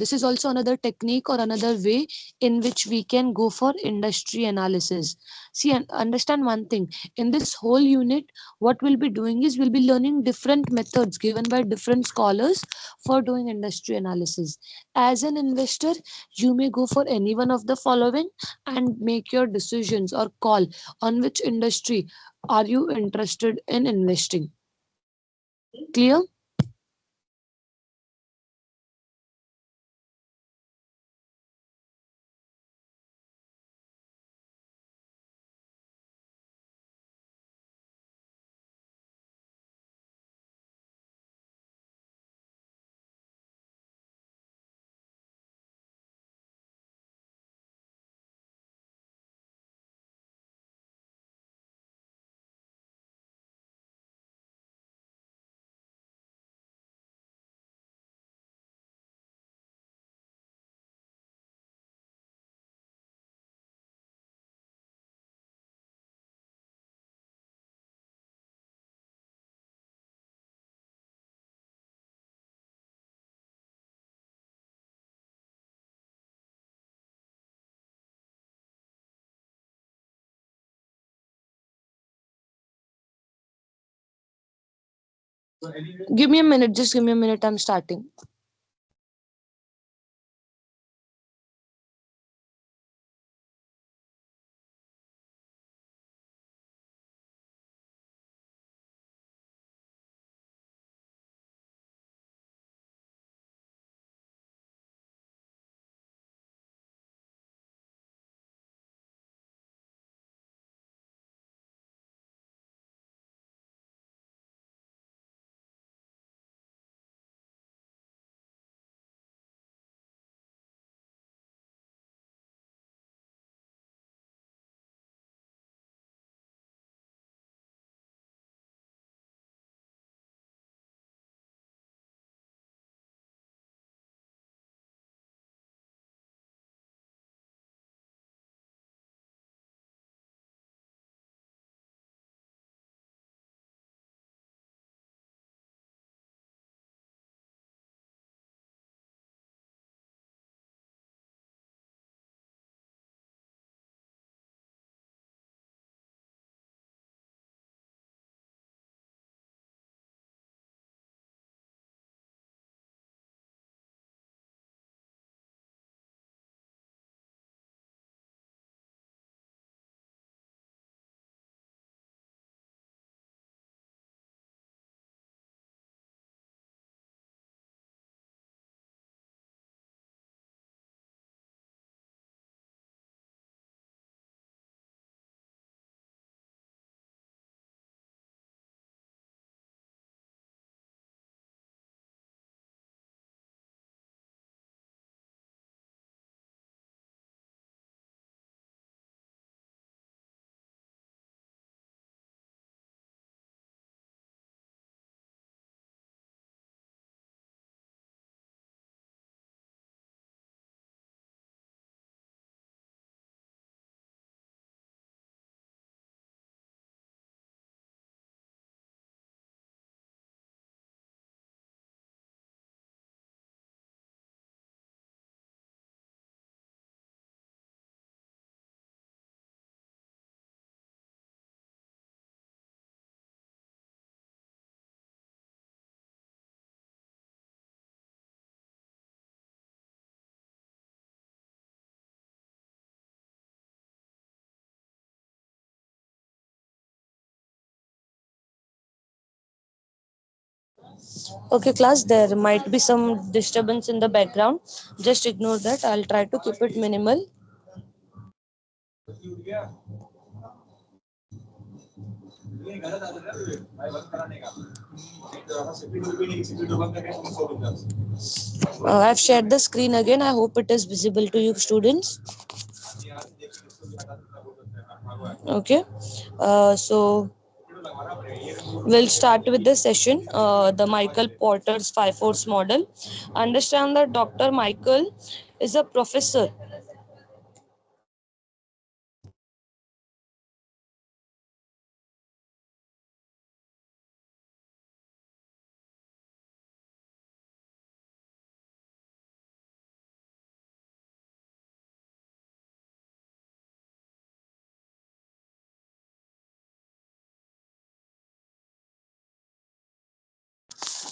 This is also another technique or another way in which we can go for industry analysis. See, and understand one thing, in this whole unit, what we'll be doing is we'll be learning different methods given by different scholars for doing industry analysis. As an investor, you may go for any one of the following and make your decisions or call on which industry are you interested in investing. Clear? Give me a minute. Just give me a minute. I'm starting. Okay, class, there might be some disturbance in the background. Just ignore that. I'll try to keep it minimal. I've shared the screen again. I hope it is visible to you, students. Okay. So we'll start with the session. The Michael Porter's 5 force model. Understand that Dr. Michael is a professor.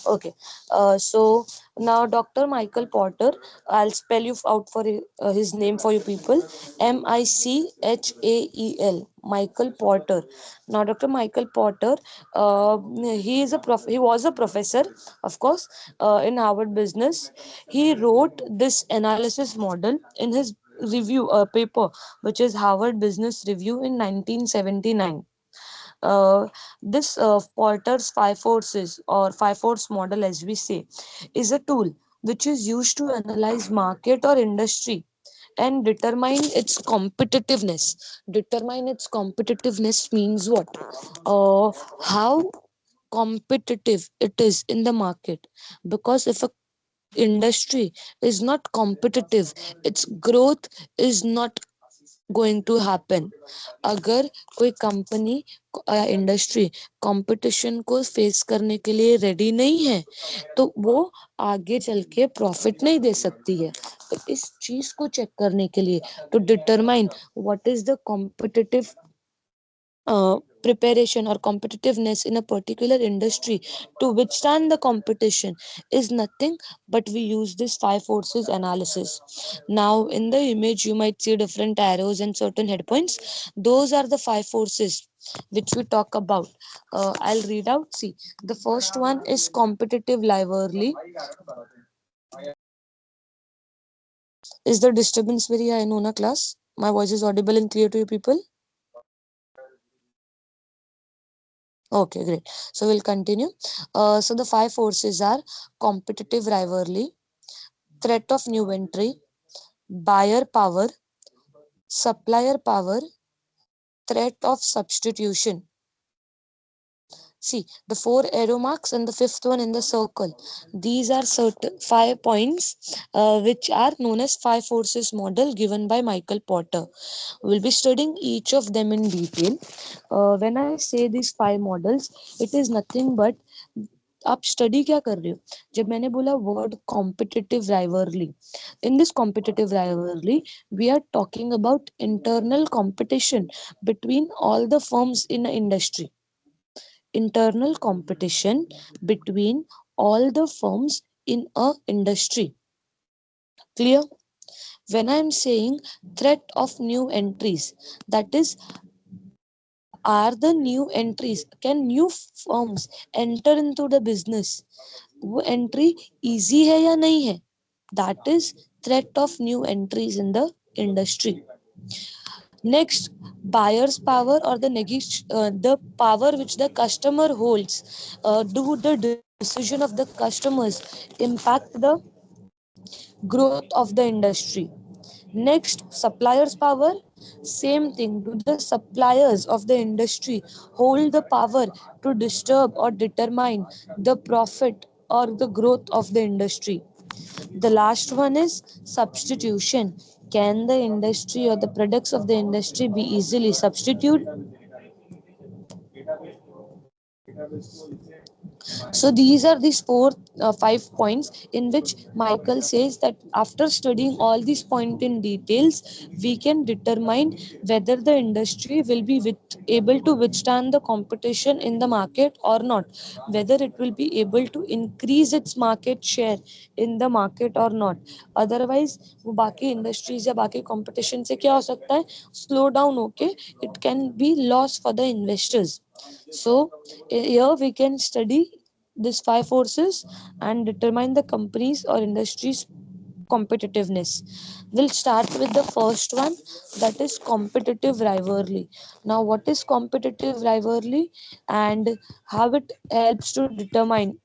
Okay. So now Dr. Michael Porter, I'll spell you out for his name for you people. Michael. Michael Porter. Now Dr. Michael Porter, he was a professor, of course, in Harvard Business. He wrote this analysis model in his review paper, which is Harvard Business Review in 1979. uh, this Porter's 5 forces or 5 force model, as we say, is a tool which is used to analyze market or industry and determine its competitiveness. Determine its competitiveness means what? How competitive it is in the market. Because if a industry is not competitive, its growth is not going to happen. अगर कोई company या industry competition को face करने के लिए ready नहीं है तो वो आगे चल के प्रॉफिट नहीं दे सकती है. तो इस चीज को चेक करने के लिए, to determine what is the competitive preparation or competitiveness in a particular industry to withstand the competition, is nothing but we use this 5 forces analysis. Now in the image you might see different arrows and certain head points. Those are the 5 forces which we talk about. I'll read out. See, the first one is competitive rivalry. Is the disturbance very high, Nona class? My voice is audible and clear to you people? Okay, great. So we'll continue. So the 5 forces are competitive rivalry, threat of new entry, buyer power, supplier power, threat of substitution. See the 4 arrow marks and the fifth one in the circle. These are certain 5 points which are known as 5 forces model given by Michael Porter. We'll be studying each of them in detail. When I say these 5 models, it is nothing but आप study क्या कर रहे हो. जब मैंने बोला word competitive rivalry, in this competitive rivalry we are talking about internal competition between all the firms in an industry. Internal competition between all the firms in a industry. Clear? When I am saying threat of new entries, that is, are the new entries, can new firms enter into the business, वो entry easy है या नहीं है, that is threat of new entries in the industry. Next, buyer's power or the power which the customer holds. Do the decision of the customers impact the growth of the industry? Next, suppliers power. Same thing, do the suppliers of the industry hold the power to disturb or determine the profit or the growth of the industry? The last one is substitution. Can the industry or the products of the industry be easily substituted? So these are these 5 points in which Michael says that after studying all these points in details, we can determine whether the industry will be able to withstand the competition in the market or not, whether it will be able to increase its market share in the market or not. Otherwise, वो बाकी industries या बाकी competition से क्या हो सकता है, slow down होके it can be loss for the investors. So here we can study these five forces and determine the company's or industry's competitiveness. We'll start with the first one, that is competitive rivalry. Now, what is competitive rivalry and how it helps to determine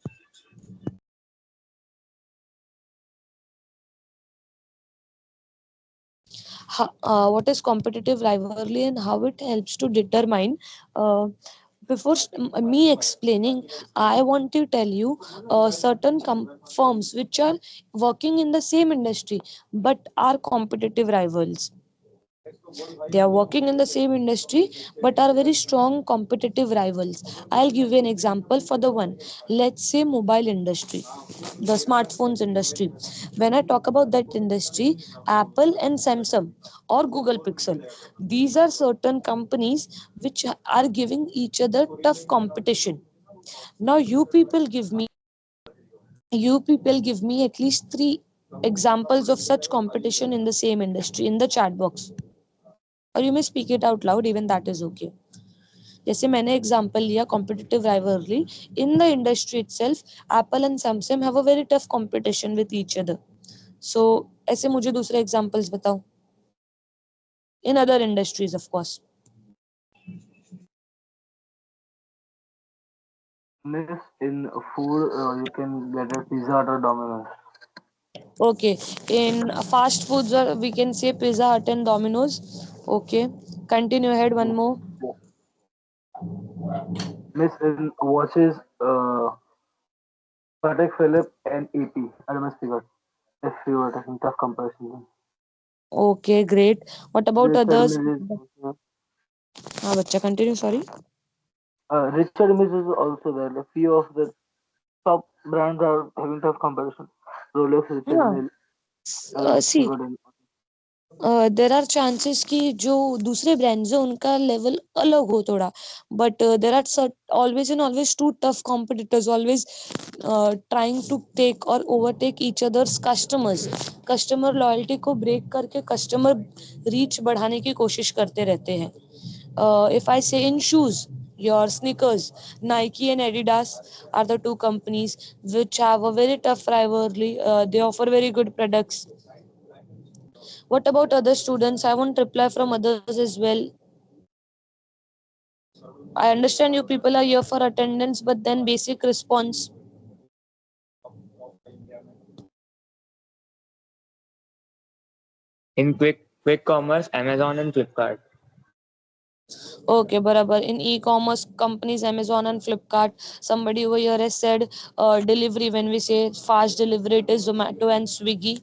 what is competitive rivalry and how it helps to determine uh, me explaining, I want to tell you certain firms which are working in the same industry but are competitive rivals. They are working in the same industry but are very strong competitive rivals. I'll give you an example for the one. Let's say mobile industry, the smartphones industry. When I talk about that industry, Apple and Samsung or Google Pixel, these are certain companies which are giving each other tough competition. Now you people give me at least three examples of such competition in the same industry in the chat box, or you may speak it out loud, even that is okay. जैसे मैंने example लिया competitive rivalry in the industry itself, Apple and Samsung have a very tough competition with each other. So ऐसे मुझे दूसरे examples बताओ in other industries of course. Miss, in food, you can get a Pizza Hut or Domino's. Okay, in fast foods we can say Pizza Hut and Domino's. Okay, continue ahead one more. Yeah. Miss, in watches, Patek Philippe and AP, Hermes Piguet. If you were taking tough comparison. Okay, great. What about Richard others? Mille is also, हाँ बच्चा continue sorry. Richard Mille is also there. A few of the top brands are having tough competition. Rolex, Richard हाँ. Mille, Hermes सी Piguet, and there are chances कि जो दूसरे brands है उनका level अलग हो थोड़ा, but there are always and always two tough competitors always trying to take और overtake each other's customers. Customer loyalty को ब्रेक करके कस्टमर रीच बढ़ाने की कोशिश करते रहते हैं. If I say in shoes, your sneakers, Nike and Adidas are the two companies which have a very tough rivalry. They offer very good products. What about other students? I want reply from others as well. I understand you people are here for attendance, but then basic response. In quick commerce, Amazon and Flipkart. Okay, barabar. In e-commerce companies, Amazon and Flipkart, somebody over here has said delivery. When we say fast delivery, it is Zomato and Swiggy.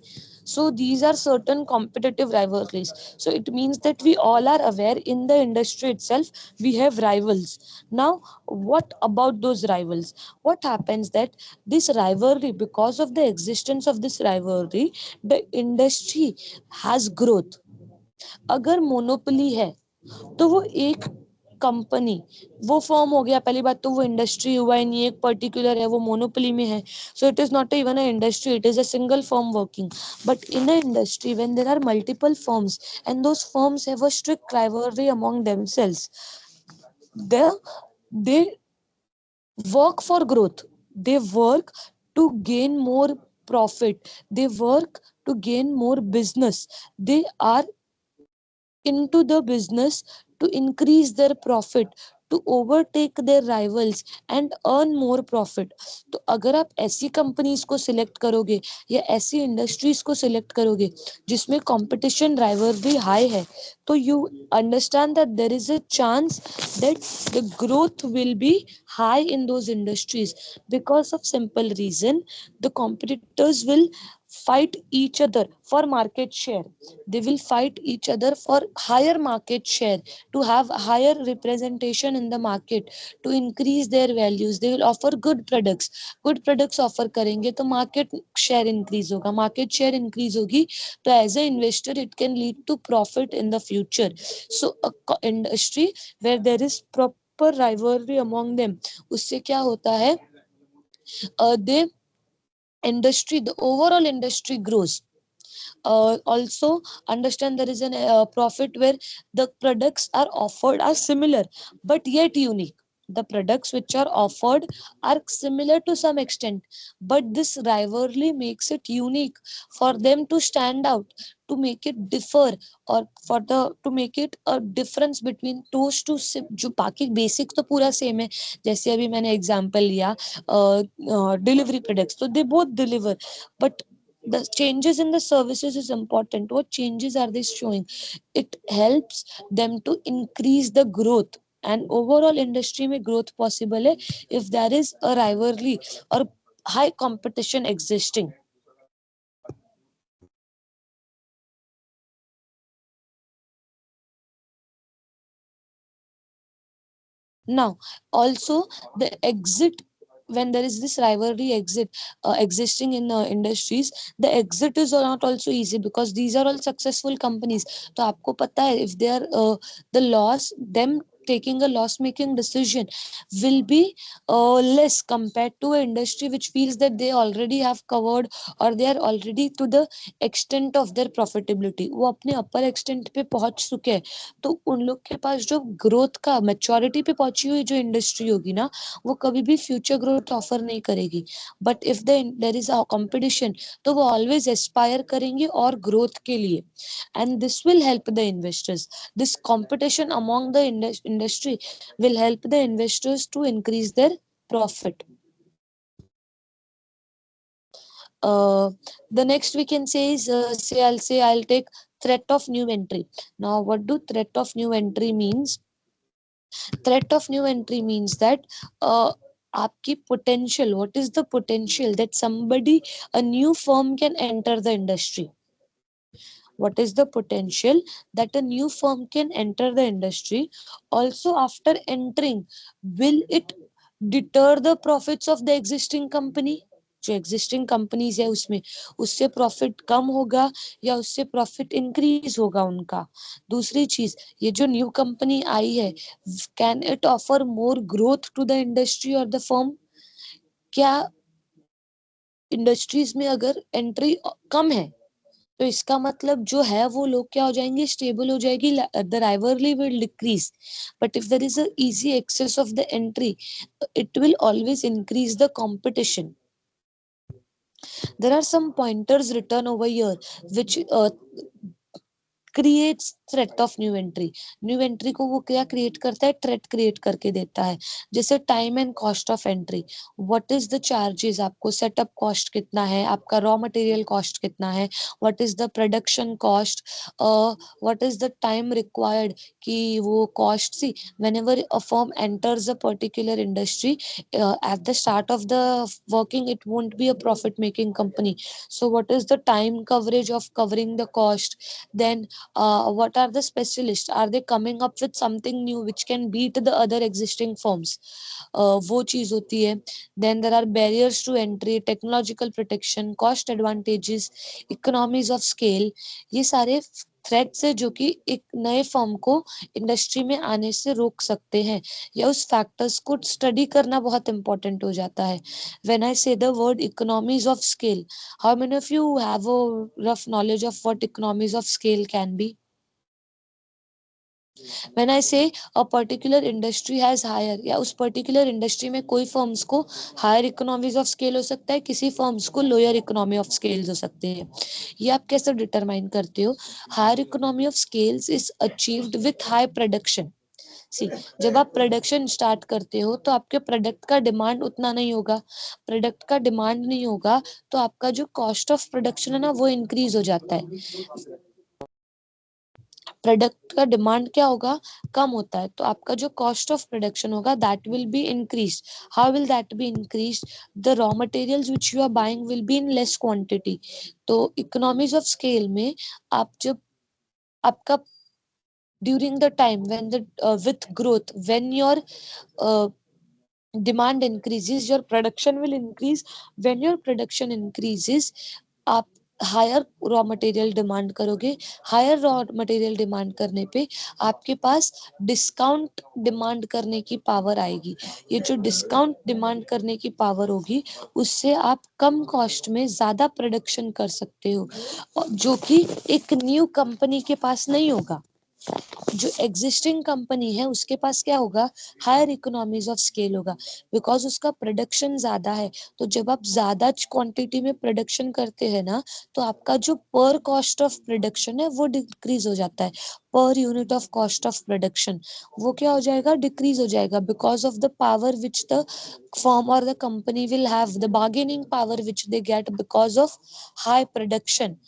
So these are certain competitive rivalries. So it means that we all are aware in the industry itself we have rivals. Now, what about those rivals? What happens that this rivalry, because of the existence of this rivalry, the industry has growth. अगर monopoly है तो वो एक company, वो form हो गया. पहली बात तो वो इंडस्ट्री हुआ ही नहीं, एक पर्टिकुलर है, वो मोनोपोली में है. So it is not even a industry, it is a single firm working. But in a industry when there are multiple firms and those firms have a strict rivalry among themselves, they work for growth. They work to gain more profit. They work to gain more business. They are into the business to increase their profit, to overtake their rivals and earn more profit. तो अगर आप ऐसी companies को select करोगे या ऐसी industries को select करोगे जिसमें कंपटीशन राइवलरी हाई है, तो you understand that there is a chance that the growth will be high in those industries. Because of simple reason, the competitors will fight each other for market share. They will fight each other for higher market share, to have higher representation in the market, to increase their values. They will offer good products offer करेंगे तो market share increase होगा. Market share increase होगी तो as a investor it can lead to profit in the future. So a industry where there is proper rivalry among them, उससे क्या होता है, they industry, the overall industry grows. Also understand there is an profit where the products are offered are similar but yet unique. The products which are offered are similar to some extent, but this rivalry makes it unique for them to stand out, to make it differ, or for the to make it a difference between those two जो बाकी basic तो पूरा same है. जैसे अभी मैंने example लिया delivery products, तो they both deliver, but the changes in the services is important. What changes are they showing? It helps them to increase the growth, and overall industry में growth possible है if there is a rivalry or high competition existing. Now, also the exit, when there is this rivalry existing in industries, the exit is not also easy because these are all successful companies. तो आपको पता है if they are the loss, them taking a loss making decision will be less compared to an industry which feels that they already have covered or they are already to the extent of their profitability. वो अपने upper extent पे पहुंच चुके हैं, तो उन लोग के पास जो ग्रोथ का मैच्योरिटी पे पहुंची हुई जो इंडस्ट्री होगी ना, वो कभी भी फ्यूचर ग्रोथ ऑफर नहीं करेगी. But if there is a competition, तो वो ऑलवेज एस्पायर करेंगे और ग्रोथ के लिए, and this will help the investors. This competition among the industry will help the investors to increase their profit. The next we can say is I'll take threat of new entry. Now what do threat of new entry means? Threat of new entry means that आपकी potential, what is the potential that somebody, a new firm can enter the industry? What is the potential that a new firm can enter the industry? Also, after entering, will it deter the profits of the existing company? जो existing companies है उसमें, उससे profit कम होगा या उससे profit increase होगा उनका? दूसरी चीज, ये जो new company आई है, can it offer more growth to the industry or the firm? क्या इंडस्ट्रीज में अगर एंट्री कम है, तो इसका मतलब जो है वो लोग क्या हो जाएंगे, स्टेबल हो जाएगी, the rivalry will decrease. But if there is a easy access of the entry, it will always increase the competition. There are some pointers written over here which creates threat of new entry. New entry को वो क्या create करता है, threat create करके देता है. जैसे time and cost of entry. What is the charges, आपको सेटअप कॉस्ट कितना है, आपका रॉ मटेरियल कॉस्ट कितना है, what is the production cost, what is the time required, कि वो कॉस्ट सी whenever a firm enters a particular industry, at the start of the working it won't be a profit making company. So what is the time coverage of covering the cost? Then what are the specialists, are they coming up with something new which can beat the other existing firms? वो चीज होती है. Then there are barriers to entry, technological protection, cost advantages, economies of scale. ये सारे threats है जो कि एक नए फर्म को इंडस्ट्री में आने से रोक सकते हैं, या उस फैक्टर्स को स्टडी करना बहुत इंपॉर्टेंट हो जाता है. When I say the word economies of scale, how many of you have a rough knowledge of what economies of scale can be? When I say a particular industry has higher, या उस particular industry में कोई firms को higher economies of scale हो सकता है, किसी firms को lower economy of scales हो सकते हैं. ये आप कैसे determine करते हो? Higher economy of scales is achieved with high production. सी, जब आप प्रोडक्शन स्टार्ट करते हो तो आपके प्रोडक्ट का डिमांड उतना नहीं होगा. प्रोडक्ट का डिमांड नहीं होगा तो आपका जो कॉस्ट ऑफ प्रोडक्शन है ना, वो इंक्रीज हो जाता है. प्रोडक्ट का डिमांड क्या होगा, कम होता है, तो आपका जो कॉस्ट ऑफ प्रोडक्शन होगा that will be increase. How will that be increase? The raw materials which you are buying will be in less quantity. तो इकोनॉमीज ऑफ स्केल में आप जब आपका during the time when the with growth, when your demand increases, your production will increase. When your production increases, आप higher raw material demand करोगे. Higher raw material demand करने पे आपके पास डिस्काउंट डिमांड करने की पावर आएगी. ये जो डिस्काउंट डिमांड करने की पावर होगी, उससे आप कम कॉस्ट में ज्यादा प्रोडक्शन कर सकते हो, जो कि एक न्यू कंपनी के पास नहीं होगा. जो एग्जिस्टिंग कंपनी है उसके पास क्या होगा, हायर इकोनॉमीज ऑफ स्केल होगा, बिकॉज उसका प्रोडक्शन ज्यादा है। तो जब आप ज्यादा क्वांटिटी में प्रोडक्शन करते हैं ना, तो आपका जो पर कॉस्ट ऑफ प्रोडक्शन है वो डिक्रीज हो जाता है। Per unit of cost of production वो क्या हो जाएगा, डिक्रीज हो जाएगा, because of the power which the firm or the company will have, the bargaining power which they get because of high production।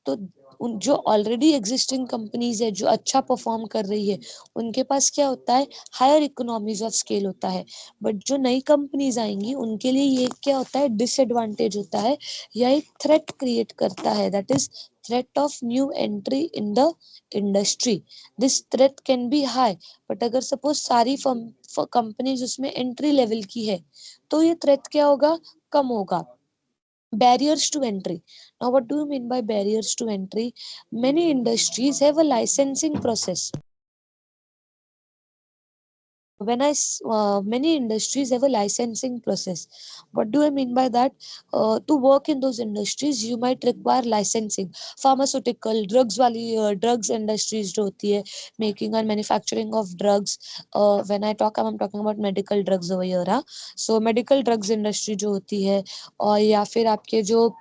तो जो ऑलरेडी एग्जिस्टिंग कंपनीज है जो अच्छा परफॉर्म कर रही है, उनके पास क्या होता है, हायर इकोनॉमीज ऑफ स्केल होता है। बट जो नई कंपनीज आएंगी उनके लिए ये क्या होता है, डिसएडवांटेज होता है, या एक थ्रेट क्रिएट करता है, that is threat of new entry in the industry. This threat can be high, but अगर सपोज सारी कंपनीज उसमें एंट्री लेवल की है, तो ये थ्रेट क्या होगा, कम होगा। Barriers to entry. Now what do you mean by barriers to entry? Many industries have a licensing process. Many industries have a licensing process. What do I mean by that? To work in those industries you might require licensing. Pharmaceutical drugs wali drugs industries जो होती है, making and manufacturing of drugs, when I talk I'm talking about medical drugs over here, हाँ। So medical drugs industry जो होती है, और या फिर आपके जो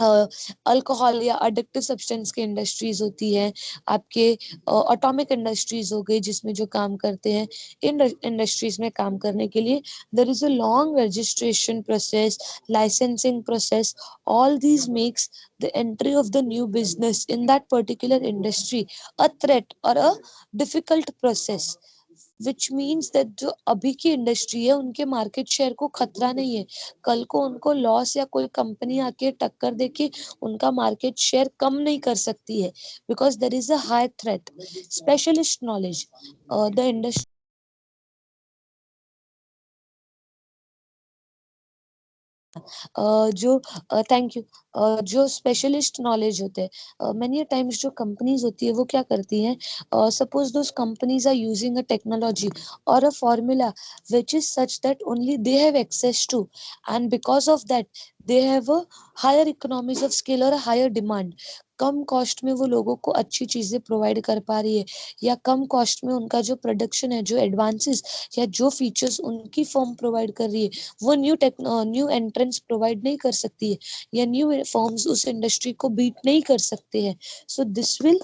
अल्कोहल या अडिक्टिव सब्सटेंस की इंडस्ट्रीज होती है, आपके एटॉमिक इंडस्ट्रीज हो गई जिसमें जो काम करते हैं, इन इंडस्ट्रीज में काम करने के लिए there is a long registration process, licensing process. All these makes the entry of the new business in that particular industry a threat और a difficult process. Which means that जो अभी की इंडस्ट्री है उनके मार्केट शेयर को खतरा नहीं है, कल को उनको लॉस या कोई कंपनी आके टक्कर देके उनका मार्केट शेयर कम नहीं कर सकती है, because there is a high threat. Specialist knowledge, the industry जो थैंक यू, जो स्पेशलिस्ट नॉलेज होते हैं, मेनी टाइम्स जो कंपनीज होती है वो क्या करती हैं, suppose those companies are using a technology और a formula which is such that only they have access to, and because of that they have a higher economies of scale or a higher demand। Come cost में वो लोगों को अच्छी चीजें provide कर पा रही है, या कम कॉस्ट में उनका जो प्रोडक्शन है, जो एडवांसेस या जो फीचर्स उनकी फर्म प्रोवाइड कर रही है वो न्यू एंट्रेंस प्रोवाइड नहीं कर सकती है, या न्यू फॉर्म्स उस इंडस्ट्री को बीट नहीं कर सकते हैं। So this will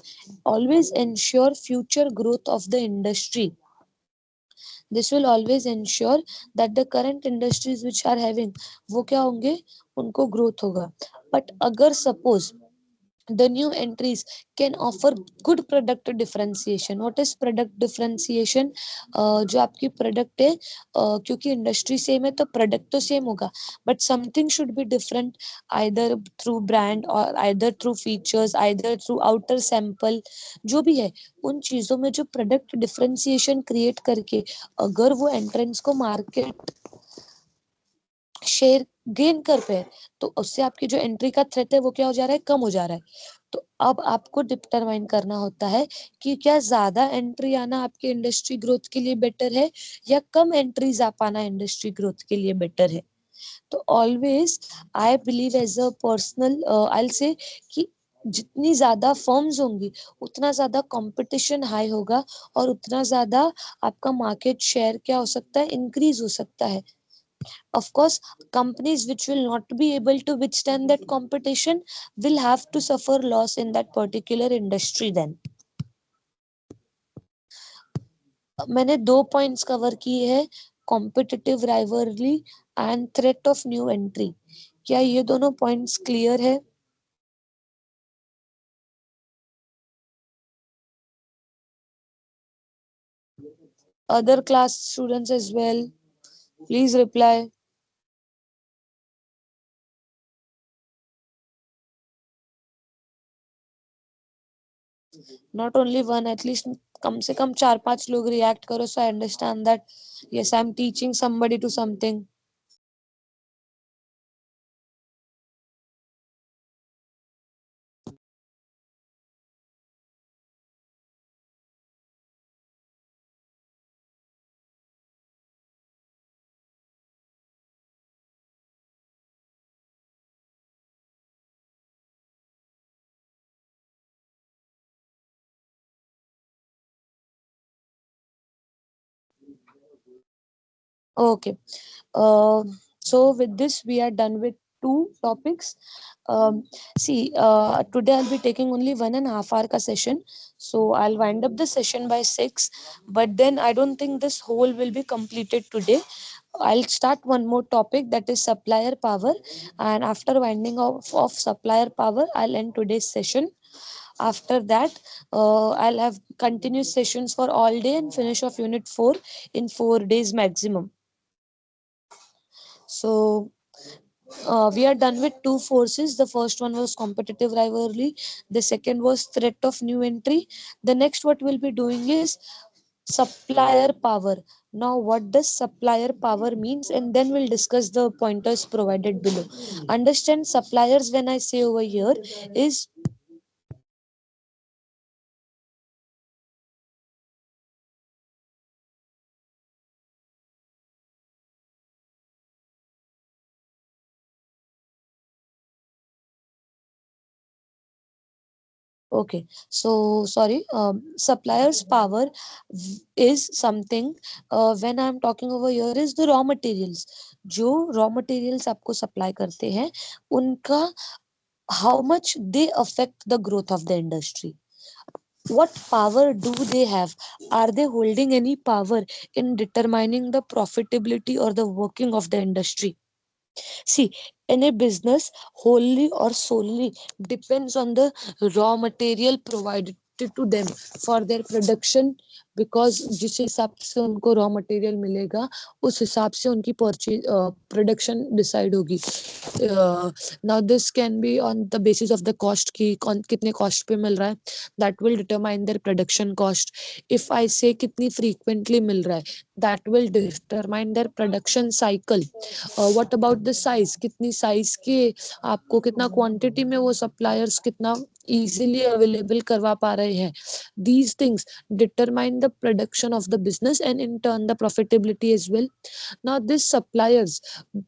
always ensure future growth of the industry. This will always ensure that the current industries which are having, वो क्या होंगे, उनको ग्रोथ होगा। बट अगर suppose the new entries can offer good product differentiation। what is product differentiation? जो आपकी product है, क्योंकि इंडस्ट्री सेम है तो प्रोडक्ट तो सेम होगा, but something should be different, either through brand और either through features, either through outer sample. जो भी है, उन चीजों में जो प्रोडक्ट डिफरेंशिएशन क्रिएट करके अगर वो एंट्रेंस को मार्केट शेयर गेन कर पे, तो उससे आपकी जो एंट्री का थ्रेट है वो क्या हो जा रहा है, कम हो जा रहा है। तो अब आपको डिटरमाइन करना होता है कि क्या ज्यादा एंट्री आना आपके इंडस्ट्री ग्रोथ के लिए बेटर है, या कम एंट्रीज आ पाना इंडस्ट्री ग्रोथ के लिए बेटर है। तो always I believe as a personal I say कि जितनी ज्यादा फर्म्स होंगी उतना ज्यादा कंपटीशन हाई होगा, और उतना ज्यादा आपका मार्केट शेयर क्या हो सकता है, इंक्रीज हो सकता है। Of course, companies which will not be able to withstand that competition will have to suffer loss in that particular industry then। मैंने दो पॉइंट्स कवर किए हैं, competitive rivalry and threat of new entry. क्या ये दोनों points clear है? Other class students as well, please reply. Not only one, at least कम से कम 4-5 लोग रिएक्ट करो, so I understand that yes, I'm teaching somebody to something। Okay. Uh, so with this, we are done with two topics. See, today I'll be taking only 1.5 hour ka session. So I'll wind up the session by 6. But then I don't think this whole will be completed today. I'll start one more topic, that is supplier power. And after winding off of supplier power, I'll end today's session. After that, I'll have continuous sessions for all day and finish off unit 4 in 4 days maximum. So we are done with two forces. The first one was competitive rivalry. The second was threat of new entry. The next what we'll be doing is supplier power. Now, what does supplier power means? And then we'll discuss the pointers provided below. Understand suppliers when I say over here is okay. So sorry. Suppliers power is something when I'm talking over here is the raw materials. जो raw materials आपको supply करते हैं उनका how much they affect the growth of the industry. What power do they have? Are they holding any power in determining the profitability or the working of the industry? See, any business wholly or solely depends on the raw material provided to them for their production, because जिस हिसाब से उनको raw material मिलेगा उस हिसाब से उनकी purchase production decide होगी. Now this can be on the basis of the cost की कितने कॉस्ट पे मिल रहा है, that will determine their production cost. If I से कितनी फ्रीक्वेंटली मिल रहा है, that will determine their production cycle. What about the size, कितनी साइज के आपको कितना क्वांटिटी में वो सप्लायर्स कितना easily available करवा पा रहे हैं. These things determine the production of the business and in turn the profitability as well. Now these suppliers,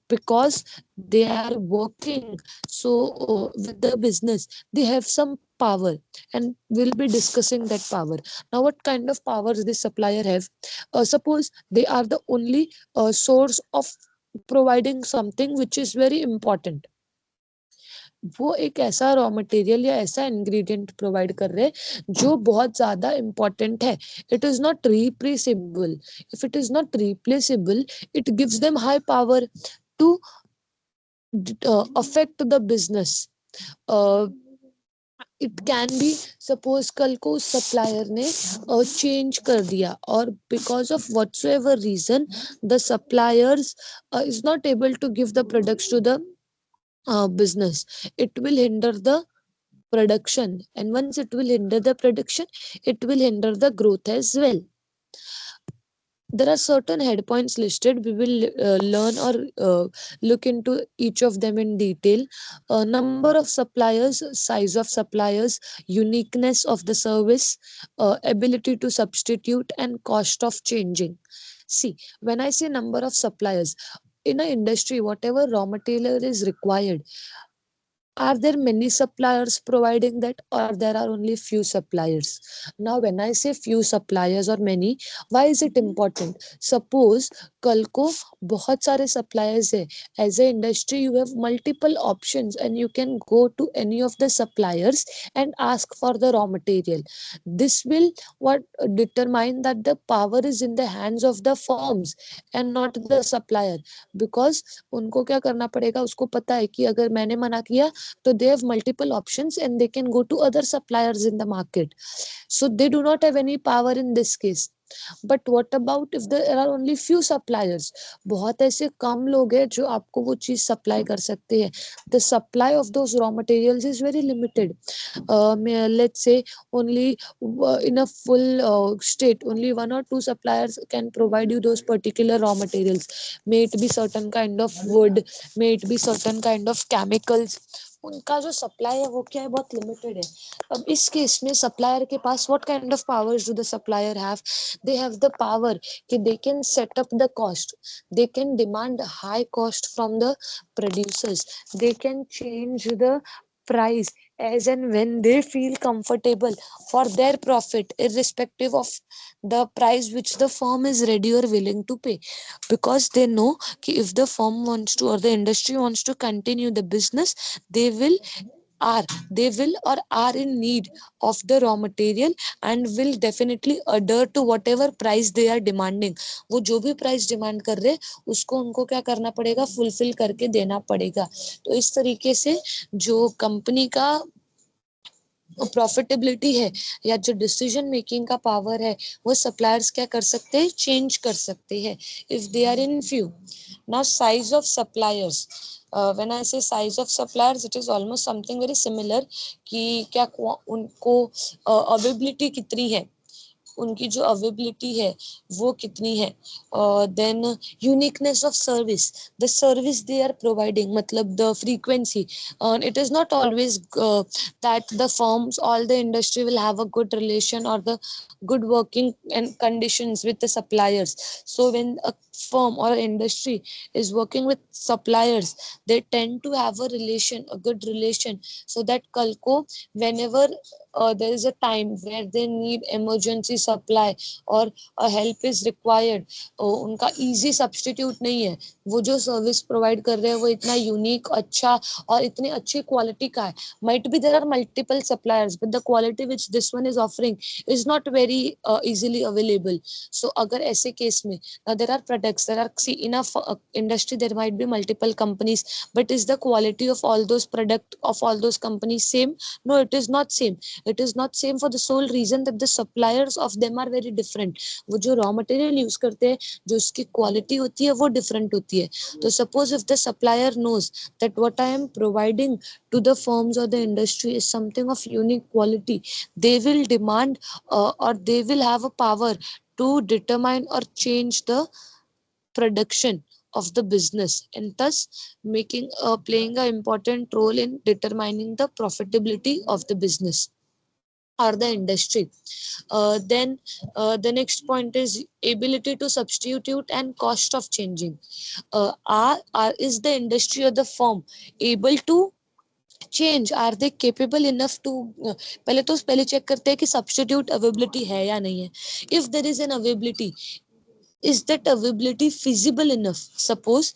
because they are working so with the business, they have some power, and we'll be discussing that power. Now what kind of powers this supplier have? Suppose they are the only source of providing something which is very important. वो एक ऐसा raw material या ऐसा ingredient provide कर रहे हैं जो बहुत ज्यादा इंपॉर्टेंट है. It is not replaceable. If it is not replaceable, it gives them high power to affect the business. It can be, suppose कल को उस सप्लायर ने चेंज कर दिया और because of whatsoever reason the suppliers is not able to give the products to the business, it will hinder the production, and once it will hinder the production, it will hinder the growth as well. There are certain head points listed. We will learn or look into each of them in detail. Number of suppliers, size of suppliers, uniqueness of the service, ability to substitute, and cost of changing. See, when I say number of suppliers in an industry, whatever raw material is required, are there many suppliers providing that, or there are only few suppliers? Now when I say few suppliers or many, why is it important? Suppose कल को बहुत सारे suppliers है, as a industry you have multiple options and you can go to any of the suppliers and ask for the raw material. This will what determine that the power is in the hands of the firms and not the supplier. Because उनको क्या करना पड़ेगा, उसको पता है कि अगर मैंने मना किया, so they have multiple options and they can go to other suppliers in the market. So they do not have any power in this case. But what about if there are only few suppliers? बहुत ऐसे कम लोग हैं जो आपको वो चीज supply कर सकते हैं. The supply of those raw materials is very limited. Let's say only in a full state, only one or two suppliers can provide you those particular raw materials. May it be certain kind of wood, may it be certain kind of chemicals. उनका जो supply है वो क्या है, बहुत limited है. अब इस केस में सप्लायर के पास what kind of powers do the supplier have? They have the power कि they can set up the cost, they can demand high cost from the producers, they can change the price as and when they feel comfortable for their profit, irrespective of the price which the firm is ready or willing to pay, because they know कि if the firm wants to or the industry wants to continue the business, they will are they will or are in need of the raw material and will definitely adhere to whatever price they are demanding. वो जो भी price demand कर रहे उसको उनको क्या करना पड़ेगा, फुलफिल करके देना पड़ेगा. तो इस तरीके से जो कंपनी का प्रॉफिटेबिलिटी है या जो डिसीजन मेकिंग का पावर है वो सप्लायर्स क्या कर सकते हैं, चेंज कर सकते हैं if they are in few. Now size of suppliers, when I say size of suppliers it is almost something very similar कि क्या उनको अवेबिलिटी कितनी है, उनकी जो अवेबिलिटी है वो कितनी है. Then uniqueness of service, the service they are providing, मतलब the frequency. It is not always that the firms, all the industry will have a good relation or the good working and conditions with the suppliers. So when a firm or industry is working with suppliers, they tend to have a relation, a good relation, so that kal ko whenever there is a time where they need emergency supply or a help is required, उनका easy substitute नहीं है. वो जो service provide कर रहे हैं वो इतना यूनिक, अच्छा और इतनी अच्छी क्वालिटी का है. Might be there are multiple suppliers, but the quality which this one is offering is not very easily available. So अगर ऐसे केस में there are products, there are, see, in a industry there might be multiple companies, but is the quality of all those product of all those companies same? No, it is not same. It is not same for the sole reason that the suppliers of them are very different. वो जो raw material use करते हैं, जो उसकी quality होती है वो different होती है. तो suppose if the supplier knows that what I am providing to the firms or the industry is something of unique quality, they will demand or they will have a power to determine or change the production of the business, and thus making playing an important role in determining the profitability of the business or the industry. Then the next point is ability to substitute and cost of changing. Is the industry or the firm able to change, are they capable enough to. पहले check करते हैं कि substitute availability है या नहीं है. If there is an availability, is that availability feasible enough? Suppose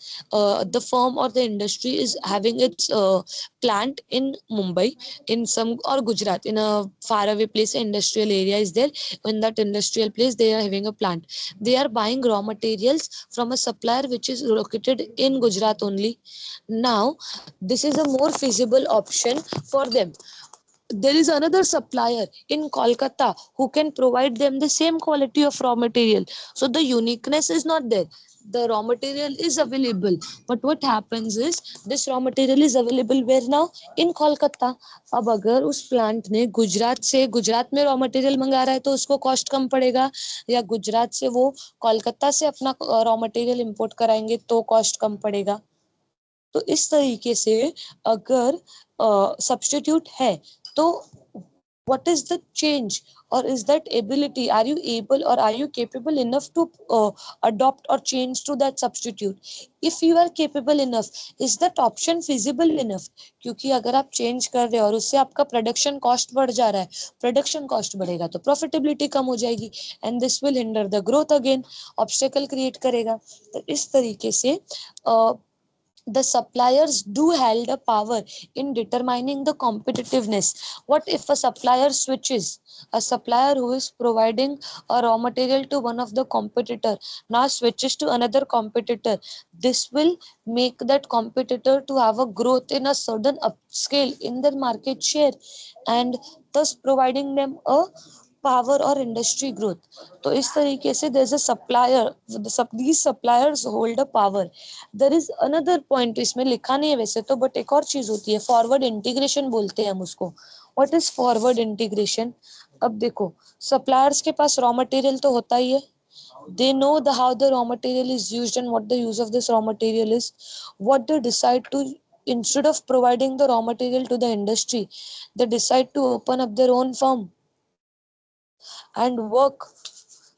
the firm or the industry is having its plant in Mumbai, in some, or Gujarat, in a faraway place, industrial area is there. In that industrial place they are having a plant, they are buying raw materials from a supplier which is located in Gujarat only. Now this is a more feasible option for them. There is another supplier in Kolkata who can provide them the same quality of raw material. So the uniqueness is not there. The raw material is available, but what happens is this raw material is available where now? In Kolkata. अब अगर उस plant ने गुजरात में raw material मंगा रहा है तो उसको कॉस्ट कम पड़ेगा, या गुजरात से वो कोलकाता से अपना रॉ मटेरियल इंपोर्ट कराएंगे तो कॉस्ट कम पड़ेगा. तो इस तरीके से अगर सब्स्टिट्यूट है तो what is the change, or is that ability, are you able or are you capable enough to adopt or change to that substitute? If you are capable enough, is that option feasible enough? क्योंकि अगर आप change कर रहे हो और उससे आपका production cost बढ़ जा रहा है, प्रोडक्शन कॉस्ट बढ़ेगा तो प्रॉफिटेबिलिटी कम हो जाएगी, and this will hinder the growth again, obstacle create करेगा. तो इस तरीके से the suppliers do hold a power in determining the competitiveness. What if a supplier switches, a supplier who is providing a raw material to one of the competitor now switches to another competitor? This will make that competitor to have a growth in a certain upscale in their market share, and thus providing them a power or industry growth. तो इस तरीके से there's a supplier, these suppliers hold a power. There is another point, इसमें लिखा नहीं है वैसे तो, बट एक और चीज होती है, फॉरवर्ड इंटीग्रेशन बोलते हैं हम उसको. What is forward integration? अब देखो, सप्लायर्स के पास रॉ मटेरियल तो होता ही है, they know how the raw material is used and what the use of this raw material is. What they decide to, instead of providing the raw material to the industry, they decide to open up their own firm and work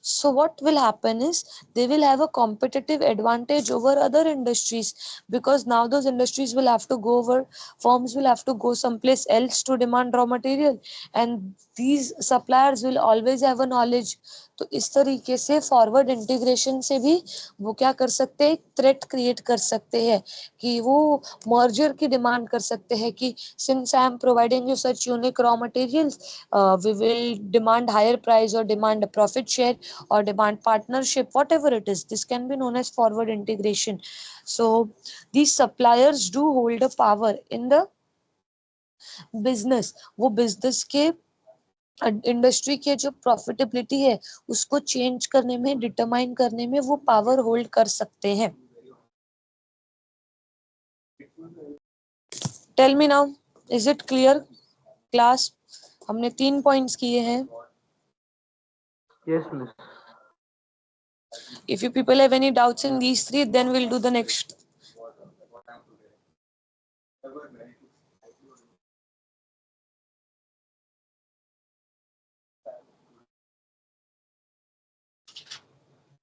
So what will happen is they will have a competitive advantage over other industries, because now those industries will have to go over, firms will have to go someplace else to demand raw material, and these suppliers will always have a knowledge. तो इस तरीके से forward integration से भी वो क्या कर सकते हैं, एक थ्रेट क्रिएट कर सकते हैं कि वो मर्जर की डिमांड कर सकते हैं कि since I am providing you such unique raw materials, we will demand higher price or demand a profit share or demand partnership, whatever it is. This can be known as forward integration. So these suppliers do hold a power in the business. वो business के industry के जो profitability है उसको change करने में, determine करने में वो पावर होल्ड कर सकते हैं. Tell me now, is it clear class? हमने 3 पॉइंट्स किए हैं. Yes, miss. If you people have any doubts in these three, then we'll do the next.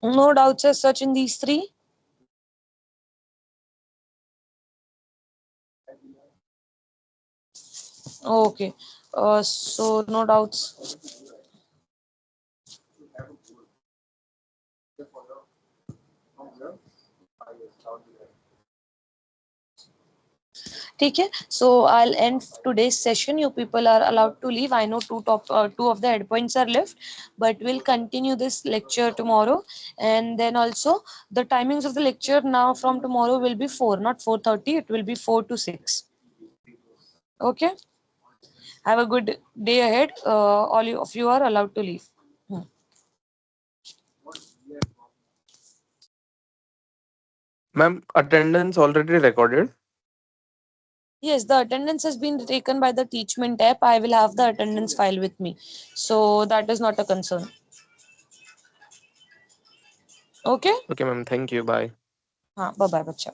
No doubts as such in these three? Okay. So no doubts. ठीक है. So I'll end today's session. You people are allowed to leave. I know two of the head points are left, but we'll continue this lecture tomorrow. And then also the timings of the lecture now from tomorrow will be 4, not 4:30. It will be 4 to 6. Okay. Have a good day ahead. All of you are allowed to leave. Ma'am, attendance already recorded. Yes, the attendance has been taken by the Teachment app. I will have the attendance file with me. So that is not a concern. Okay? Okay, ma'am. Thank you. Bye. हाँ, bye bye बच्चा.